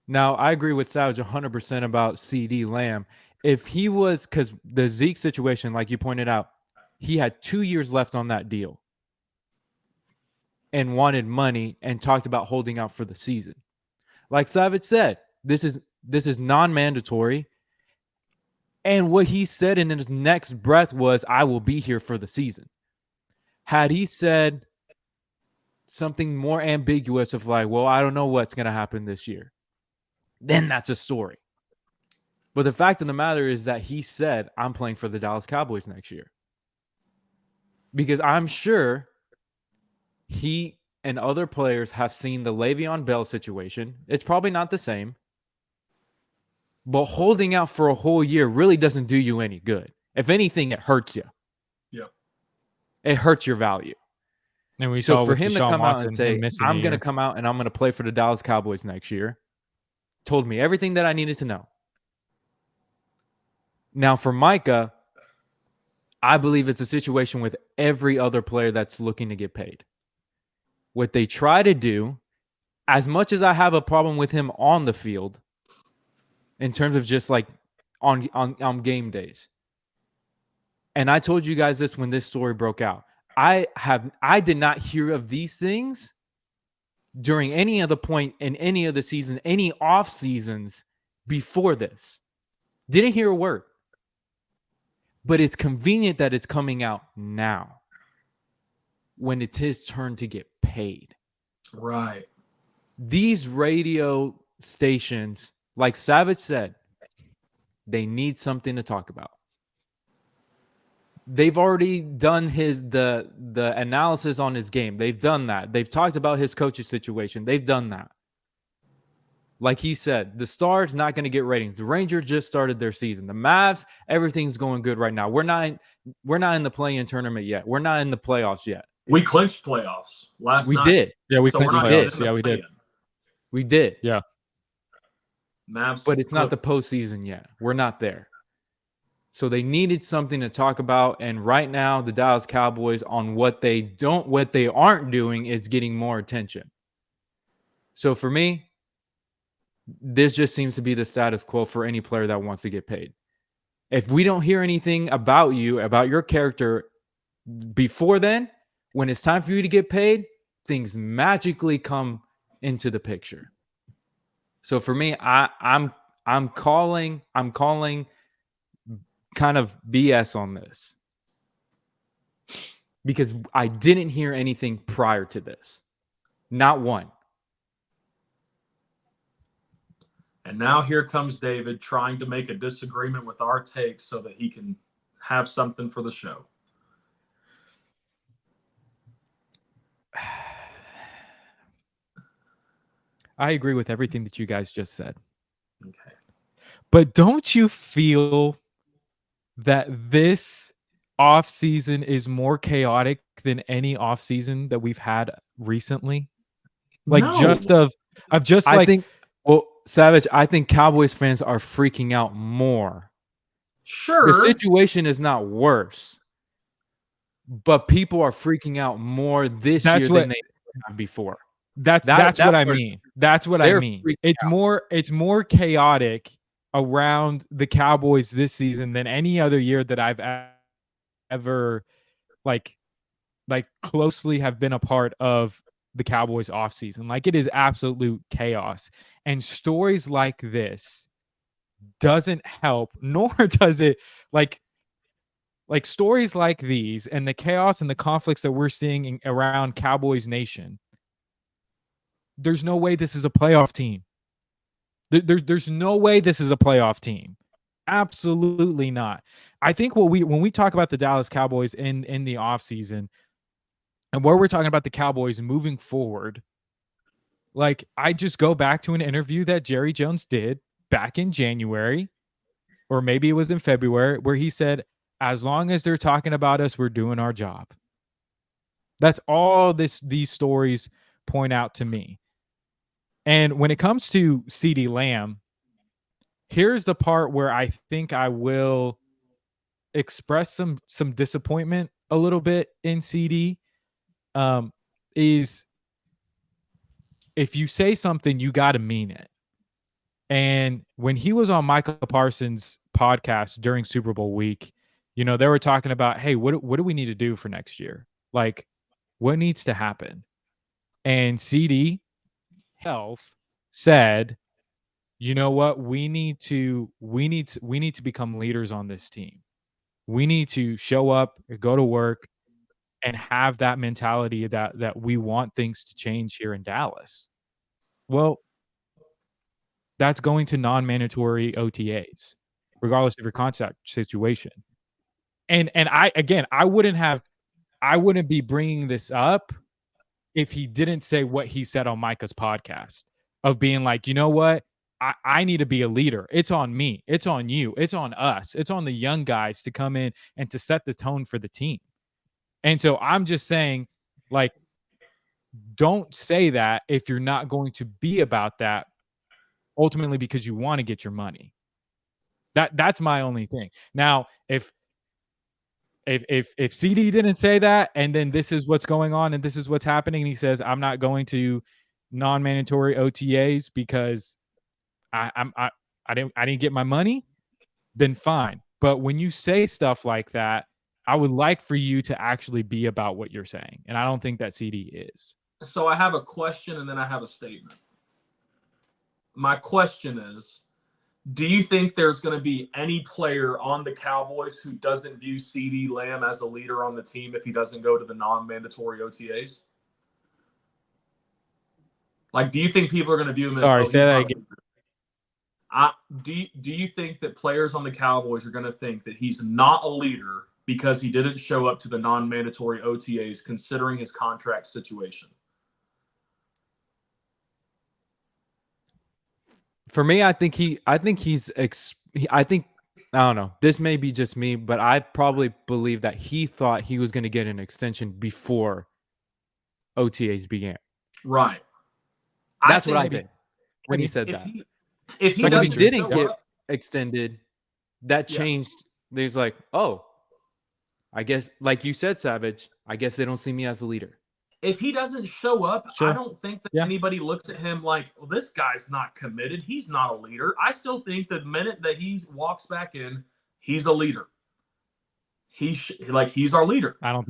Now, I agree with Savage 100% about CeeDee Lamb. If he was, because the Zeke situation, like you pointed out, he had 2 years left on that deal and wanted money and talked about holding out for the season. Like Savage said, this is non-mandatory. And what he said in his next breath was, I will be here for the season. Had he said something more ambiguous of like, well, I don't know what's going to happen this year, then that's a story. But the fact of the matter is that he said, I'm playing for the Dallas Cowboys next year. Because I'm sure he and other players have seen the Le'Veon Bell situation. It's probably not the same. But holding out for a whole year really doesn't do you any good. If anything, it hurts you. Yeah. It hurts your value. And we so saw for with him to Deshaun come out and Watson say, I'm going to come out and I'm going to play for the Dallas Cowboys next year, told me everything that I needed to know. Now, for Micah, I believe it's a situation with every other player that's looking to get paid. What they try to do, as much as I have a problem with him on the field, in terms of just like on game days, and I told you guys this when this story broke out, I did not hear of these things during any other point in any of the season, any off seasons before this. Didn't hear a word. But it's convenient that it's coming out now when it's his turn to get paid. Right. These radio stations, like Savage said, they need something to talk about. They've already done the analysis on his game. They've done that. They've talked about his coaching situation. They've done that. Like he said, the Stars not going to get ratings. The Rangers just started their season. The Mavs, everything's going good right now. We're not in the play-in tournament yet. We're not in the playoffs yet. We clinched playoffs last night. We did. Yeah, we clinched playoffs. Yeah, we did. We did. Yeah. Mavs, but it's not the postseason yet. We're not there. So they needed something to talk about. And right now, the Dallas Cowboys, on what they aren't doing, is getting more attention. So for me, this just seems to be the status quo for any player that wants to get paid. If we don't hear anything about you, about your character before then, when it's time for you to get paid, things magically come into the picture. So for me, I'm calling kind of BS on this because I didn't hear anything prior to this. Not one. And now here comes David trying to make a disagreement with our takes so that he can have something for the show. I agree with everything that you guys just said. Okay. But don't you feel that this offseason is more chaotic than any offseason that we've had recently? Like No. I think Savage, I think Cowboys fans are freaking out more. Sure. The situation is not worse, but people are freaking out more this year than they have before. That's what I mean. That's what I mean. It's more chaotic around the Cowboys this season than any other year that I've ever like closely have been a part of the Cowboys offseason. Like, it is absolute chaos. And stories like this doesn't help, nor does it like stories like these and the chaos and the conflicts that we're seeing around Cowboys Nation. There's no way this is a playoff team. There's no way this is a playoff team. Absolutely not. I think when we talk about the Dallas Cowboys in the offseason and where we're talking about the Cowboys moving forward, like, I just go back to an interview that Jerry Jones did back in January, or maybe it was in February, where he said, as long as they're talking about us, we're doing our job. That's all these stories point out to me. And when it comes to CeeDee Lamb, here's the part where I think I will express some disappointment a little bit in CeeDee. Is if you say something, you got to mean it. And when he was on Micah Parsons' podcast during Super Bowl week, They were talking about, hey, what do we need to do for next year? Like, what needs to happen? And CeeDee Health said, you know what? We need to become leaders on this team. We need to show up, go to work, and have that mentality that we want things to change here in Dallas. Well, that's going to non-mandatory OTAs, regardless of your contract situation. And I wouldn't be bringing this up if he didn't say what he said on Micah's podcast of being like, you know what? I need to be a leader. It's on me. It's on you. It's on us. It's on the young guys to come in and to set the tone for the team. And so I'm just saying, like, don't say that if you're not going to be about that ultimately because you want to get your money. That's my only thing. Now, if CeeDee didn't say that, and then this is what's going on and this is what's happening, and he says, I'm not going to non-mandatory OTAs because I didn't get my money, then fine. But when you say stuff like that, I would like for you to actually be about what you're saying. And I don't think that CeeDee is. So I have a question and then I have a statement. My question is, do you think there's going to be any player on the Cowboys who doesn't view CeeDee Lamb as a leader on the team if he doesn't go to the non-mandatory OTAs? Like, do you think people are going to view him as... Sorry, say that again. Do you think that players on the Cowboys are going to think that he's not a leader because he didn't show up to the non-mandatory OTAs considering his contract situation? For me, I don't know. This may be just me, but I probably believe that he thought he was going to get an extension before OTAs began. Right. That's what I think when he said that. If he didn't get extended, that changed. There's like, oh, I guess, like you said, Savage, I guess they don't see me as a leader. If he doesn't show up, I don't think that anybody looks at him like, well, this guy's not committed. He's not a leader. I still think the minute that he walks back in, he's a leader. He's our leader. I don't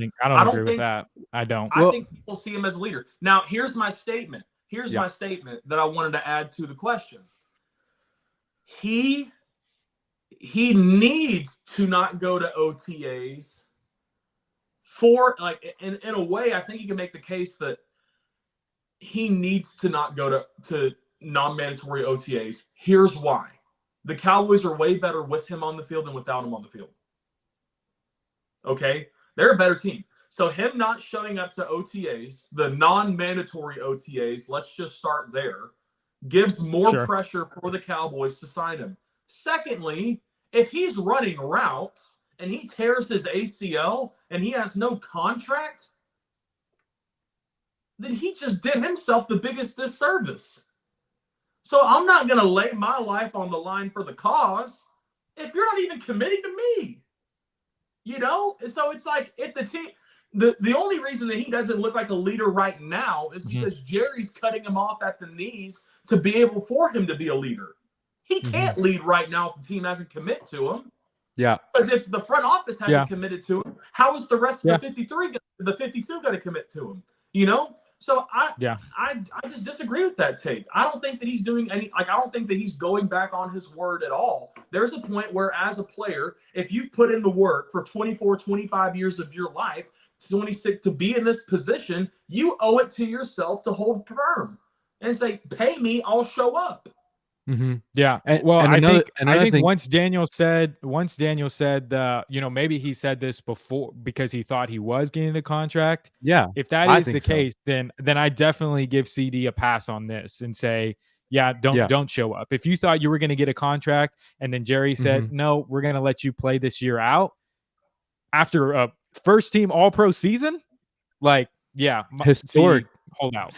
agree with that. I don't. I think people see him as a leader. Now, here's my statement. My statement that I wanted to add to the question. He needs to not go to OTAs for, like, in a way, I think you can make the case that he needs to not go to non-mandatory OTAs. Here's why. The Cowboys are way better with him on the field than without him on the field. Okay? They're a better team. So him not showing up to OTAs, the non-mandatory OTAs, let's just start there, gives more pressure for the Cowboys to sign him. Secondly, if he's running routes and he tears his ACL and he has no contract, then he just did himself the biggest disservice. So I'm not going to lay my life on the line for the cause if you're not even committing to me. So it's like, if the team, the only reason that he doesn't look like a leader right now is because Jerry's cutting him off at the knees to be able for him to be a leader. He can't lead right now if the team hasn't committed to him. Yeah. Because if the front office hasn't committed to him, how is the rest of the 52 going to commit to him? So I just disagree with that take. I don't think that he's doing I don't think that he's going back on his word at all. There's a point where, as a player, if you put in the work for 24, 25 years of your life, 26 to be in this position, you owe it to yourself to hold firm and say, pay me, I'll show up. Yeah. I think once Daniel said, maybe he said this before because he thought he was getting a contract. Yeah. If that is the case, then I definitely give CeeDee a pass on this and say, don't show up. If you thought you were going to get a contract and then Jerry said, no, we're going to let you play this year out after a first team All-Pro season, historic hold out.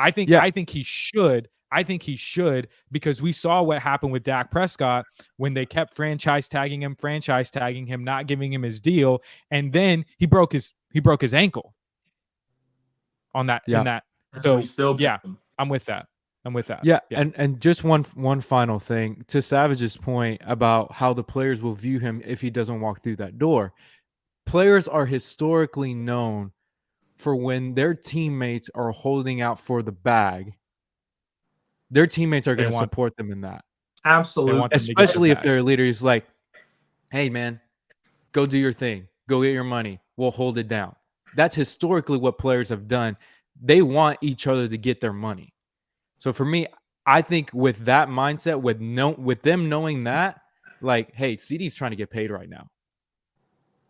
I think he should. I think he should, because we saw what happened with Dak Prescott when they kept franchise tagging him, not giving him his deal, and then he broke his ankle on that. In that. So I'm with that. I'm with that. Yeah, and just one final thing to Savage's point about how the players will view him if he doesn't walk through that door. Players are historically known for when their teammates are holding out for the bag, their teammates are going to support them in that. Absolutely. Especially if their leader is like, hey, man, go do your thing. Go get your money. We'll hold it down. That's historically what players have done. They want each other to get their money. So for me, I think with that mindset, with them knowing that, like, hey, CeeDee's trying to get paid right now.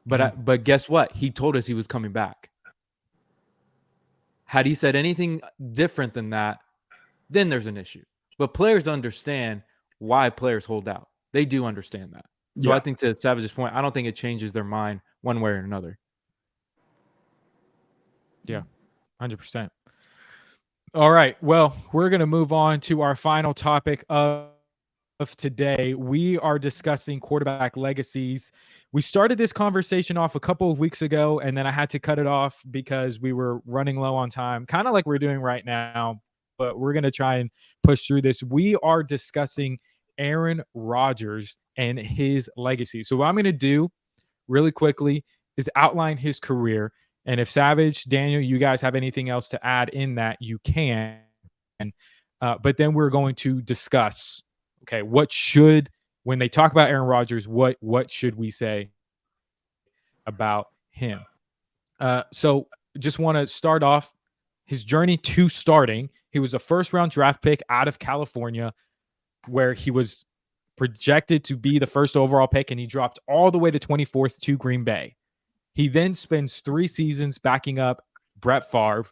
But guess what? He told us he was coming back. Had he said anything different than that, then there's an issue. But players understand why players hold out. They do understand that. So I think to Savage's point, I don't think it changes their mind one way or another. Yeah, 100%. All right. Well, we're going to move on to our final topic of today. We are discussing quarterback legacies. We started this conversation off a couple of weeks ago, and then I had to cut it off because we were running low on time, kind of like we're doing right now, but we're going to try and push through this. We are discussing Aaron Rodgers and his legacy. So what I'm going to do really quickly is outline his career. And if Savage, Daniel, you guys have anything else to add in that, you can. But then we're going to discuss, okay, when they talk about Aaron Rodgers, what should we say about him? So just want to start off his journey to starting. He was a first-round draft pick out of California, where he was projected to be the first overall pick, and he dropped all the way to 24th to Green Bay. He then spends 3 seasons backing up Brett Favre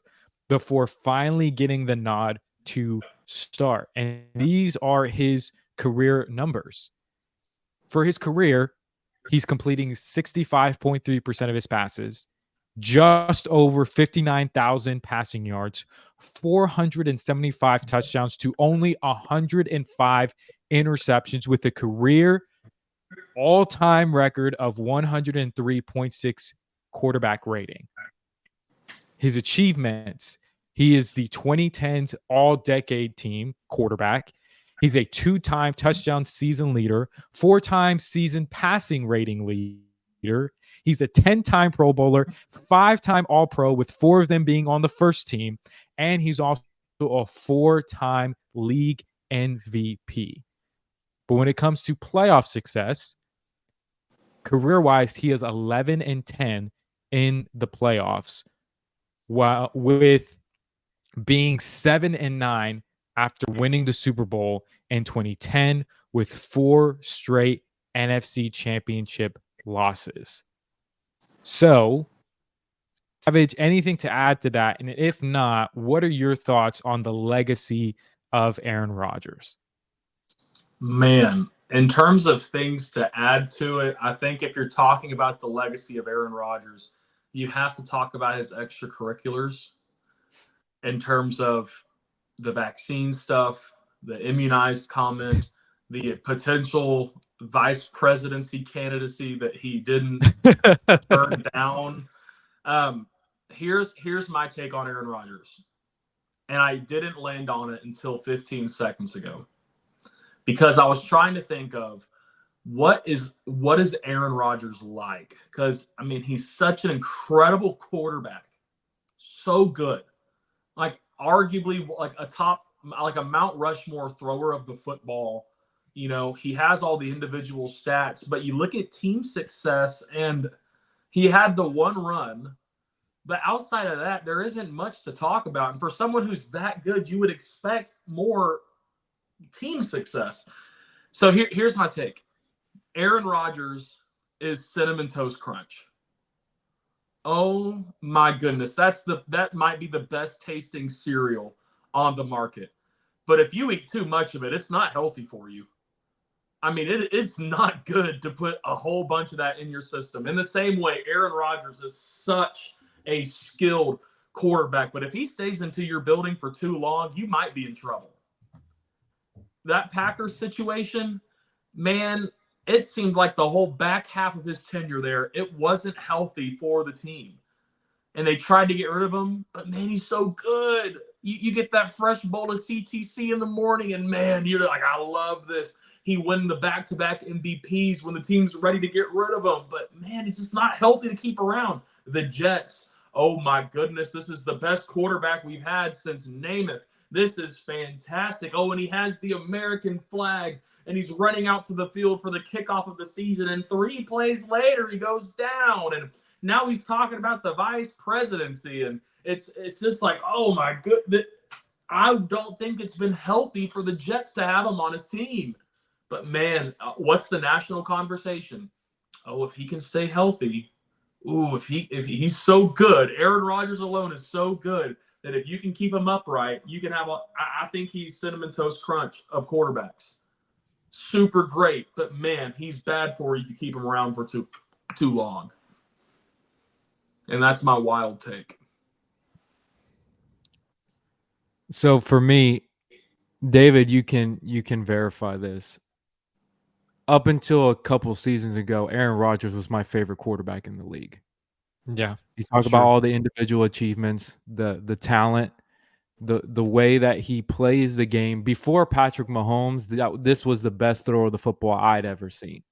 before finally getting the nod to start. And these are his career numbers. For his career, he's completing 65.3% of his passes, just over 59,000 passing yards, 475 touchdowns to only 105 interceptions, with a career all-time record of 103.6 quarterback rating. His achievements: he is the 2010s All-Decade Team quarterback. He's a 2-time touchdown season leader, 4-time season passing rating leader. He's a 10-time Pro Bowler, 5-time All-Pro, with 4 of them being on the first team, and he's also a 4-time league MVP. But when it comes to playoff success, career-wise, he is 11-10 in the playoffs, while with being 7-9 after winning the Super Bowl in 2010 with 4 straight NFC Championship losses. So, Savage, anything to add to that? And if not, what are your thoughts on the legacy of Aaron Rodgers? Man, in terms of things to add to it, I think if you're talking about the legacy of Aaron Rodgers, you have to talk about his extracurriculars in terms of the vaccine stuff, the immunized comment, the potential vice presidency candidacy that he didn't turn down. Here's my take on Aaron Rodgers. And I didn't land on it until 15 seconds ago, because I was trying to think of what is Aaron Rodgers like? Because, I mean, he's such an incredible quarterback. So good. Like, arguably, like a Mount Rushmore thrower of the football. You know, he has all the individual stats, but you look at team success, and he had the one run. But outside of that, there isn't much to talk about. And for someone who's that good, you would expect more team success. So here's my take. Aaron Rodgers is Cinnamon Toast Crunch. Oh my goodness, that might be the best tasting cereal on the market. But if you eat too much of it, it's not healthy for you. I mean, it's not good to put a whole bunch of that in your system. In the same way, Aaron Rodgers is such a skilled quarterback, but if he stays into your building for too long, you might be in trouble. That Packers situation, man, it seemed like the whole back half of his tenure there, it wasn't healthy for the team. And they tried to get rid of him, but man, he's so good. You get that fresh bowl of CTC in the morning, and man, you're like, I love this. He won the back-to-back MVPs when the team's ready to get rid of him. But man, it's just not healthy to keep around. The Jets, oh my goodness, this is the best quarterback we've had since Namath. This is fantastic. Oh, and he has the American flag, and he's running out to the field for the kickoff of the season. And 3 plays later, he goes down. And now he's talking about the vice presidency. And it's just like, oh my goodness. I don't think it's been healthy for the Jets to have him on his team. But man, what's the national conversation? Oh, if he can stay healthy, ooh, if he's so good, Aaron Rodgers alone is so good that if you can keep him upright, you can have I think he's Cinnamon Toast Crunch of quarterbacks. Super great, but man, he's bad for you if you keep him around for too long. And that's my wild take. So for me, David, you can verify this. Up until a couple seasons ago, Aaron Rodgers was my favorite quarterback in the league. Yeah. You talk about all the individual achievements, the talent, the way that he plays the game. Before Patrick Mahomes, this was the best thrower of the football I'd ever seen.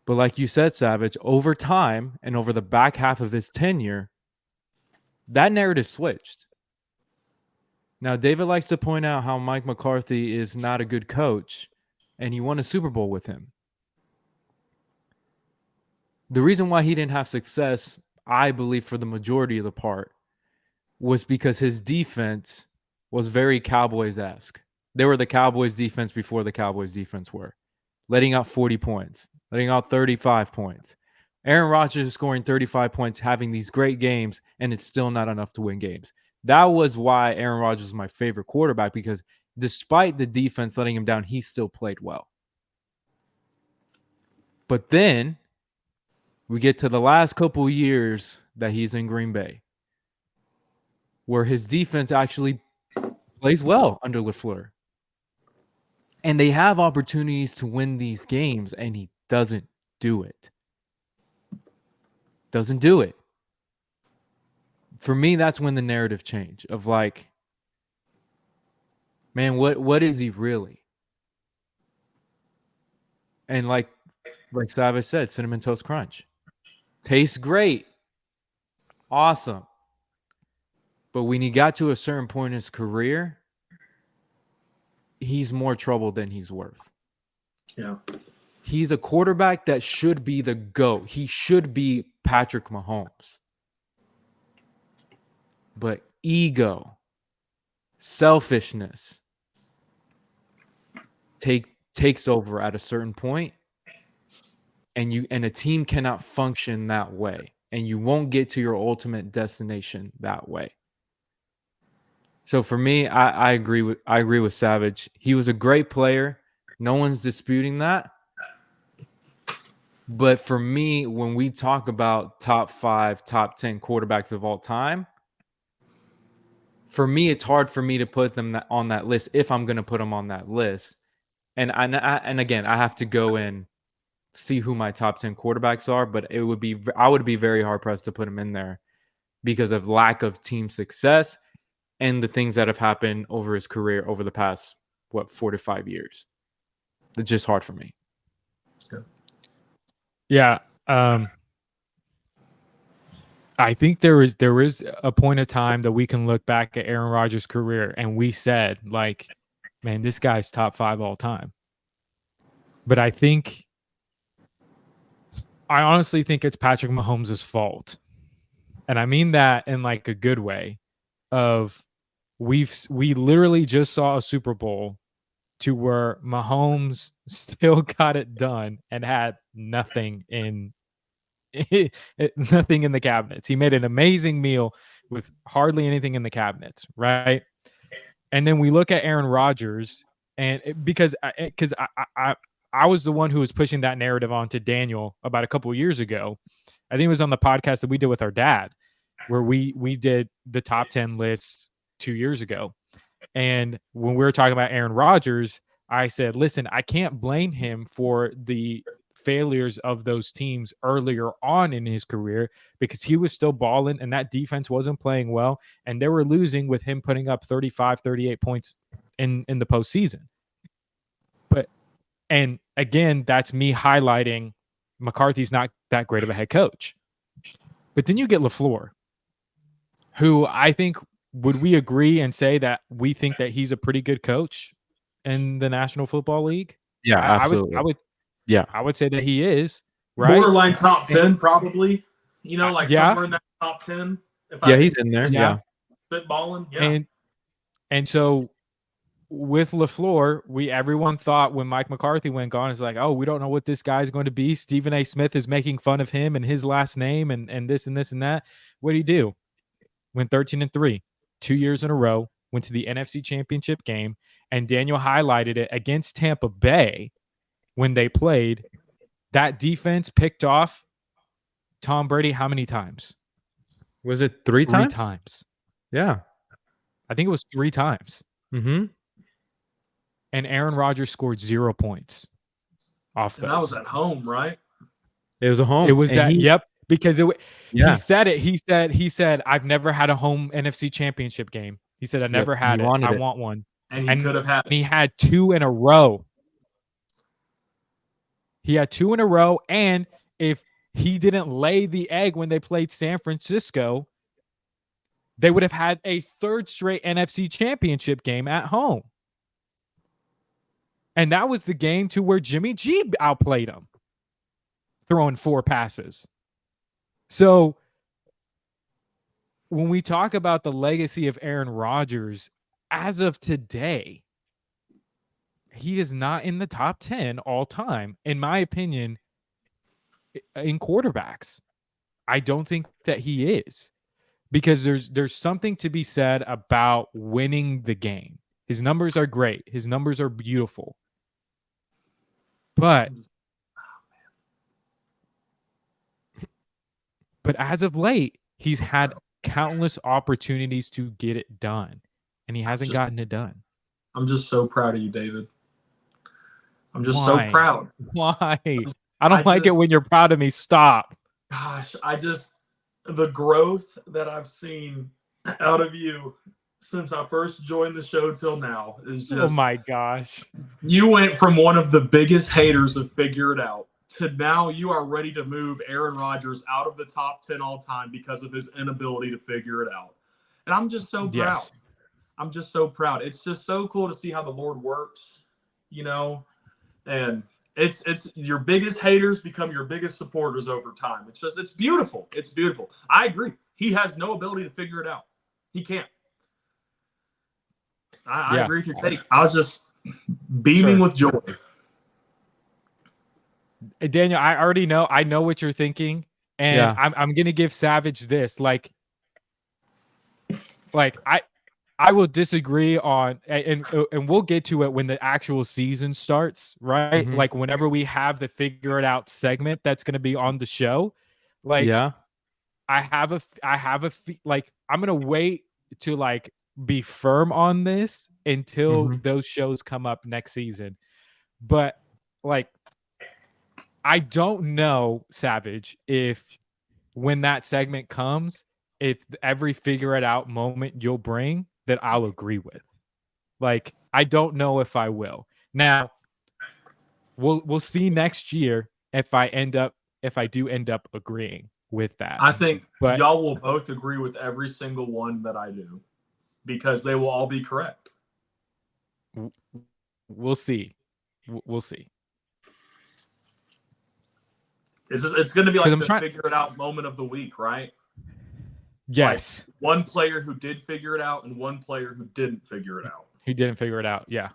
But like you said, Savage, over time and over the back half of his tenure, that narrative switched. Now, David likes to point out how Mike McCarthy is not a good coach, and he won a Super Bowl with him. The reason why he didn't have success, I believe, for the majority of the part, was because his defense was very Cowboys-esque. They were the Cowboys defense before the Cowboys defense were. Letting out 40 points, letting out 35 points. Aaron Rodgers is scoring 35 points, having these great games, and it's still not enough to win games. That was why Aaron Rodgers is my favorite quarterback, because despite the defense letting him down, he still played well. But then we get to the last couple of years that he's in Green Bay, where his defense actually plays well under LaFleur. And they have opportunities to win these games, and he doesn't do it. Doesn't do it. For me, that's when the narrative changed of like, man, what is he really? And like Savage said, Cinnamon Toast Crunch. Tastes great. Awesome. But when he got to a certain point in his career, he's more trouble than he's worth. Yeah. He's a quarterback that should be the GOAT. He should be Patrick Mahomes. But ego, selfishness takes over at a certain point, and a team cannot function that way, and you won't get to your ultimate destination that way. So for me, I agree with Savage. He was a great player. No one's disputing that. But for me, when we talk about top 5, top 10 quarterbacks of all time, for me, it's hard for me to put them on that list if I'm going to put them on that list. And again, I have to go and see who my top 10 quarterbacks are, but I would be very hard pressed to put them in there because of lack of team success and the things that have happened over his career over the past 4 to 5 years. It's just hard for me. Yeah. I think there is a point of time that we can look back at Aaron Rodgers' career and we said, like, man, this guy's top 5 all time. But I honestly think it's Patrick Mahomes' fault. And I mean that in like a good way of we literally just saw a Super Bowl to where Mahomes still got it done and had nothing in the cabinets. He made an amazing meal with hardly anything in the cabinets, right? And then we look at Aaron Rodgers, and because I was the one who was pushing that narrative onto Daniel about a couple of years ago. I think it was on the podcast that we did with our dad, where we did the top 10 lists 2 years ago. And when we were talking about Aaron Rodgers, I said, listen, I can't blame him for the failures of those teams earlier on in his career because he was still balling and that defense wasn't playing well. And they were losing with him putting up 35, 38 points in the postseason. And again, that's me highlighting McCarthy's not that great of a head coach. But then you get LaFleur, who I think, would we agree and say that we think that he's a pretty good coach in the National Football League? Yeah, absolutely. I would say that he is, right? Borderline top 10, probably. Somewhere in that top 10. He's in there. Yeah. Spitballing. Yeah. And so with LaFleur, everyone thought when Mike McCarthy went gone, it's like, oh, we don't know what this guy's going to be. Stephen A. Smith is making fun of him and his last name and this and this and that. What did he do? Went 13-3, 2 years in a row, went to the NFC Championship game, and Daniel highlighted it against Tampa Bay when they played. That defense picked off Tom Brady how many times? Was it three times? 3 times. Yeah. I think it was 3 times. Mm-hmm. And Aaron Rodgers scored 0 points off those. And that was at home, right? It was a home. It was yep. Because he said it. He said, I've never had a home NFC Championship game. He said, I never had it. I want one. And he could have had it. And he had 2 in a row. He had 2 in a row. And if he didn't lay the egg when they played San Francisco, they would have had a 3rd straight NFC Championship game at home. And that was the game to where Jimmy G outplayed him, throwing 4 passes. So when we talk about the legacy of Aaron Rodgers, as of today, he is not in the top 10 all time, in my opinion, in quarterbacks. I don't think that he is, because there's something to be said about winning the game. His numbers are great. His numbers are beautiful. But as of late, he's had countless opportunities to get it done, and he hasn't gotten it done. I'm just so proud of you, David. I'm just so proud. Why? I don't like it when you're proud of me. Stop. Gosh, the growth that I've seen out of you since I first joined the show till now is just... Oh, my gosh. You went from one of the biggest haters of Figure It Out to now you are ready to move Aaron Rodgers out of the top 10 all time because of his inability to figure it out. And I'm just so proud. Yes. I'm just so proud. It's just so cool to see how the Lord works, and it's your biggest haters become your biggest supporters over time. It's beautiful. It's beautiful. I agree. He has no ability to figure it out. He can't. I agree with your take. I was just beaming with joy. Daniel, I know what you're thinking, and I'm gonna give Savage this. Like I will disagree on, and we'll get to it when the actual season starts, right? Mm-hmm. Like whenever we have the Figure It Out segment that's gonna be on the show. Like, I have a like I'm gonna wait to like be firm on this until those shows come up next season. But like, I don't know, Savage, if when that segment comes, if every Figure It Out moment you'll bring that I'll agree with. Like, I don't know if I will. Now, we'll see next year if I do end up agreeing with that. I think y'all will both agree with every single one that I do, because they will all be correct. We'll see. We'll see. It's going to be like the Figure It Out moment of the week, right? Yes. Like one player who did figure it out and one player who didn't figure it out. He didn't figure it out. Yeah.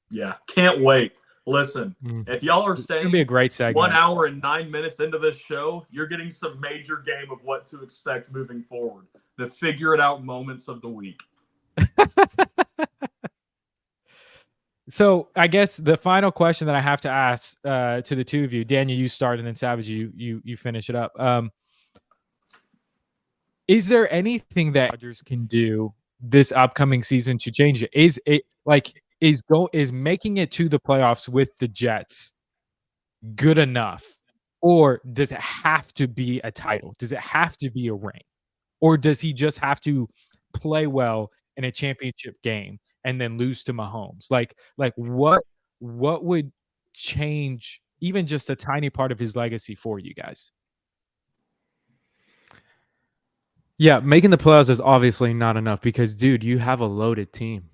Yeah. Can't wait. Listen, if y'all are staying, it'll be a great segment. 1 hour and 9 minutes into this show, you're getting some major game of what to expect moving forward. The Figure It Out moments of the week. So I guess the final question that I have to ask to the two of you, Daniel, you start, and then Savage, you finish it up. Is there anything that Rodgers can do this upcoming season to change it? Is making it to the playoffs with the Jets good enough? Or does it have to be a title? Does it have to be a ring? Or does he just have to play well in a championship game and then lose to Mahomes? Like what would change even just a tiny part of his legacy for you guys? Yeah, making the playoffs is obviously not enough because, dude, you have a loaded team.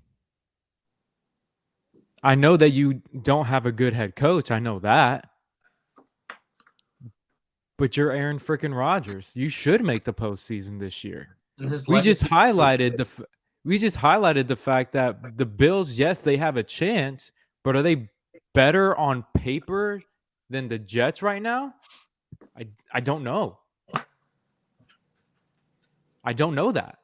I know that you don't have a good head coach. I know that. But you're Aaron freaking Rodgers. You should make the postseason this year. We just highlighted the fact that the Bills, yes, they have a chance, but are they better on paper than the Jets right now? I don't know. I don't know that.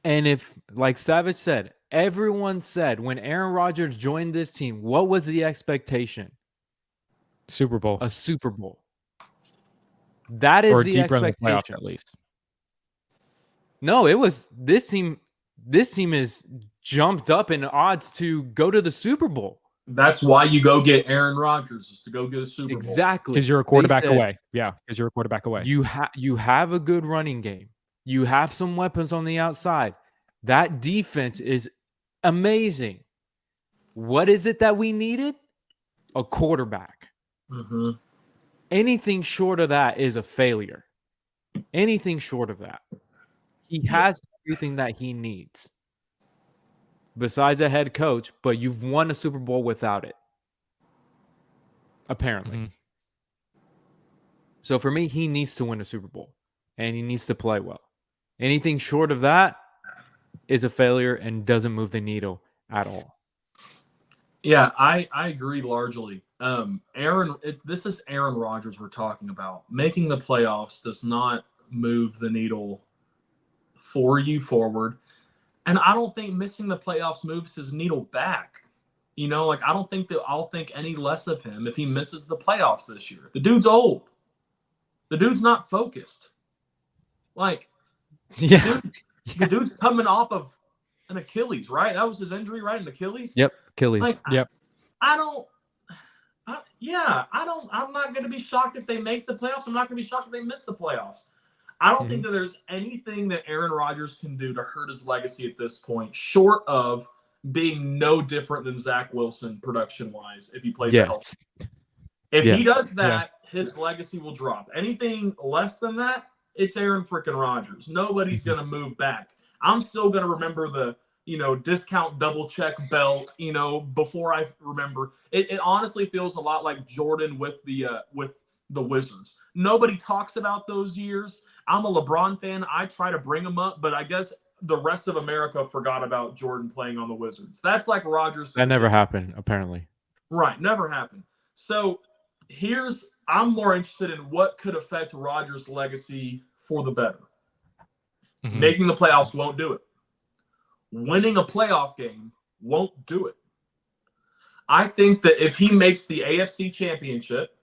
And if, like Savage said, everyone said when Aaron Rodgers joined this team, what was the expectation? Super Bowl. A Super Bowl. That is or the deeper in the playoffs expectation. at least. No, it was this team. This team is jumped up in odds to go to the Super Bowl. That's why you go get Aaron Rodgers, is to go get a Super Bowl. Exactly. Because you're a quarterback away. Yeah, because you're a quarterback away. You have a good running game. You have some weapons on the outside. That defense is amazing. What is it that we needed? A quarterback. Mm-hmm. Anything short of that is a failure. Anything short of that. He has everything that he needs. Besides a head coach, but you've won a Super Bowl without it. Apparently. Mm-hmm. So for me, he needs to win a Super Bowl. And he needs to play well. Anything short of that is a failure and doesn't move the at all. Yeah, I agree largely. This is Aaron Rodgers we're talking about. Making the playoffs does not move the needle for you forward. And I don't think missing the playoffs moves his needle back. You know, like, I don't think that I'll think any less of him if he misses the playoffs this year. The dude's old. The dude's not focused. Like, Yeah. The dude's coming off of an Achilles, right? That was his injury, right? An Achilles? Yep, Achilles. Like, yep. I'm not going to be shocked if they make the playoffs. I'm not going to be shocked if they miss the playoffs. I don't think that there's anything that Aaron Rodgers can do to hurt his legacy at this point, short of being no different than Zach Wilson production-wise if he plays healthy. If he does that, his legacy will drop. Anything less than that, it's Aaron freaking Rodgers. Nobody's going to move back. I'm still going to remember the, discount double check belt, before I remember. It honestly feels a lot like Jordan with the Wizards. Nobody talks about those years. I'm a LeBron fan. I try to bring them up, but I guess the rest of America forgot about Jordan playing on the Wizards. That's like Rodgers. That never happened, apparently. Right, never happened. So I'm more interested in what could affect Rodgers' legacy for the better. Mm-hmm. Making the playoffs won't do it. Winning a playoff game won't do it. I think that if he makes the AFC Championship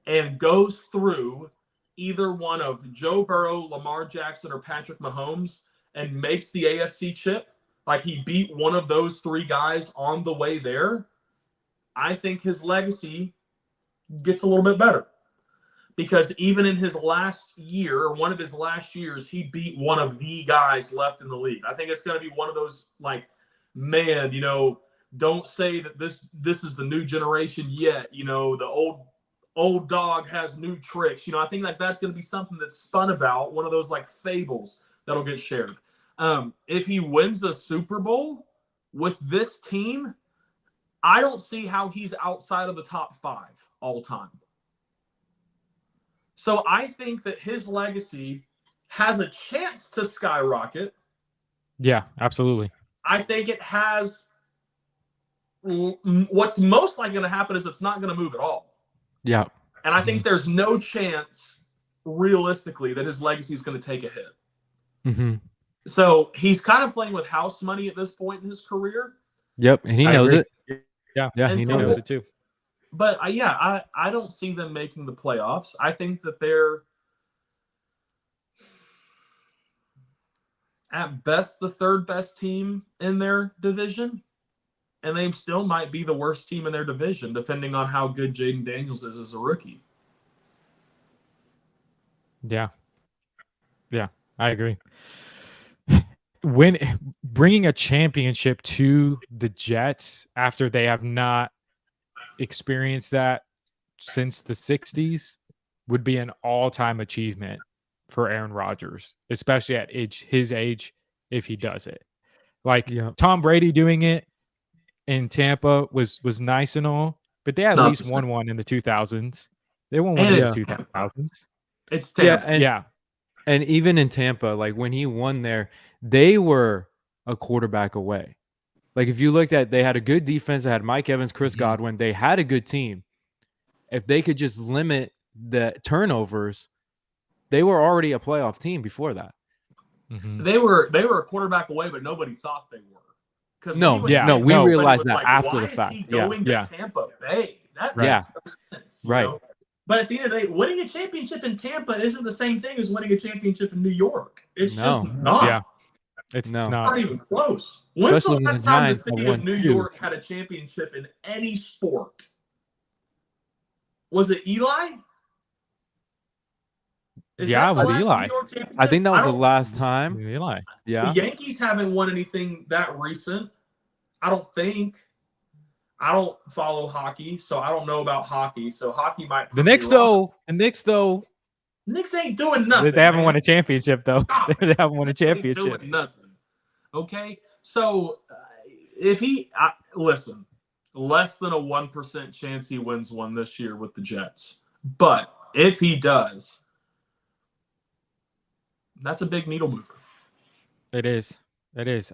and goes through either one of Joe Burrow, Lamar Jackson, or Patrick Mahomes and makes the AFC chip, like he beat one of those three guys on the way there, I think his legacy gets a little bit better. Because even in his last year, or one of his last years, he beat one of the guys left in the league. I think it's going to be one of those, like, man, don't say that this is the new generation yet. The old dog has new tricks. I think that's going to be something that's spun about, one of those like fables that'll get shared. If he wins a Super Bowl with this team, I don't see how he's outside of the top 5 all time. So I think that his legacy has a chance to skyrocket. Yeah, absolutely. I think it has. What's most likely going to happen is it's not going to move at all. Yeah. And I think there's no chance, realistically, that his legacy is going to take a hit. Mm-hmm. So he's kind of playing with house money at this point in his career. Yep, and he knows it. Yeah, he knows it too. But I don't see them making the playoffs. I think that they're at best the third best team in their division. and they still might be the worst team in their division, depending on how good Jaden Daniels is as a rookie. Yeah, I agree. When bringing a championship to the Jets after they have not experienced that since the 60s would be an all-time achievement for Aaron Rodgers, especially at his age, if he does it. Like Tom Brady doing it in Tampa was nice and all, but they at least won one in the 2000s. They won one in the 2000s. It's Tampa. Yeah, and even in Tampa, like when he won there, they were a quarterback away. Like if you looked at, they had a good defense. They had Mike Evans, Chris Godwin. They had a good team. If they could just limit the turnovers, they were already a playoff team before that. They were a quarterback away, but nobody thought they were. We realized that after the fact. Going to Tampa Bay. That makes no sense. Right. Know? But at the end of the day, winning a championship in Tampa isn't the same thing as winning a championship in New York. It's just not. Yeah. It's not even close. When's the last time the city of New York had a championship in any sport? Was it Eli? It was Eli. I think that was the last time. Eli. Yeah. The Yankees haven't won anything that recent. I don't think. I don't follow hockey, so I don't know about hockey. So hockey might. The Knicks though. Knicks ain't doing nothing. They haven't won a championship though. They haven't won a championship. Doing nothing. Okay, so if he listen, less than a 1% chance he wins one this year with the Jets. But if he does, that's a big needle mover. It is.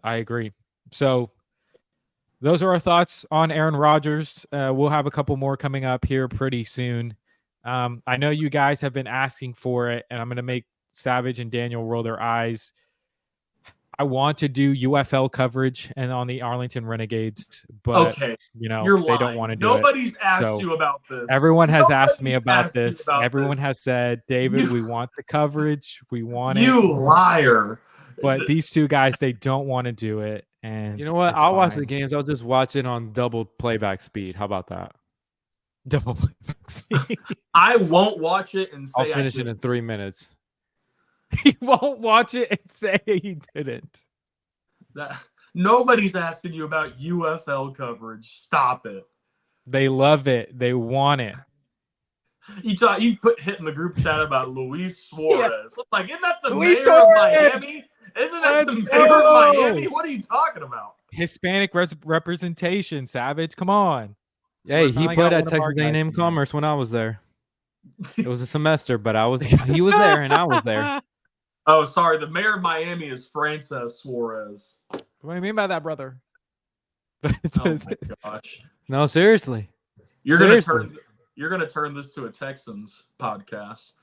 I agree. So those are our thoughts on Aaron Rodgers. We'll have a couple more coming up here pretty soon. I know you guys have been asking for it, and I'm going to make Savage and Daniel roll their eyes. I want to do UFL coverage and on the Arlington Renegades, but they don't want to do Nobody's asked you about this. Everyone has asked me about this. Everyone has said, David, we want the coverage. We want it. You liar. But these two guys, they don't want to do it. And you know what? I'll watch the games. I'll just watch it on double playback speed. How about that? Double playback speed. I won't watch it and say I'll finish it in 3 minutes. He won't watch it and say he didn't. Nobody's asking you about UFL coverage. Stop it. They love it. They want it. You put hit in the group chat about Luis Suarez. Yeah. Like, isn't that the mayor of Miami? Isn't that the mayor of Miami? What are you talking about? Hispanic representation, Savage. Come on. Hey, he played at Texas A&M Commerce when I was there. It was a semester, but he was there and I was there. Oh, sorry. The mayor of Miami is Frances Suarez. What do you mean by that, brother? Oh my gosh. No, seriously. You're gonna turn this to a Texans podcast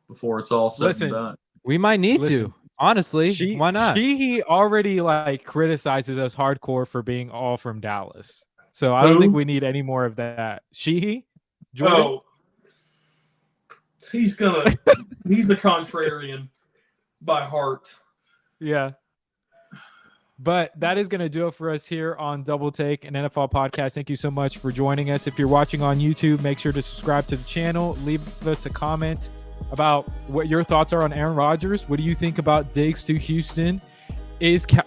before it's all said and done. We might need to. Honestly, why not? He already criticizes us hardcore for being all from Dallas. So I don't think we need any more of that. Sheehy? Jordan? Oh. He's the contrarian by heart. Yeah. But that is going to do it for us here on Double Take, an NFL podcast. Thank you so much for joining us. If you're watching on YouTube, make sure to subscribe to the channel. Leave us a comment about what your thoughts are on Aaron Rodgers. What do you think about Diggs to Houston?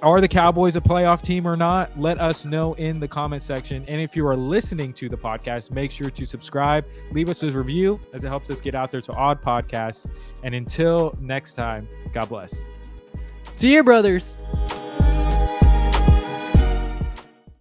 Are the Cowboys a playoff team or not? Let us know in the comment section. And if you are listening to the podcast, make sure to subscribe. Leave us a review as it helps us get out there to odd podcasts. And until next time, God bless. See you, brothers.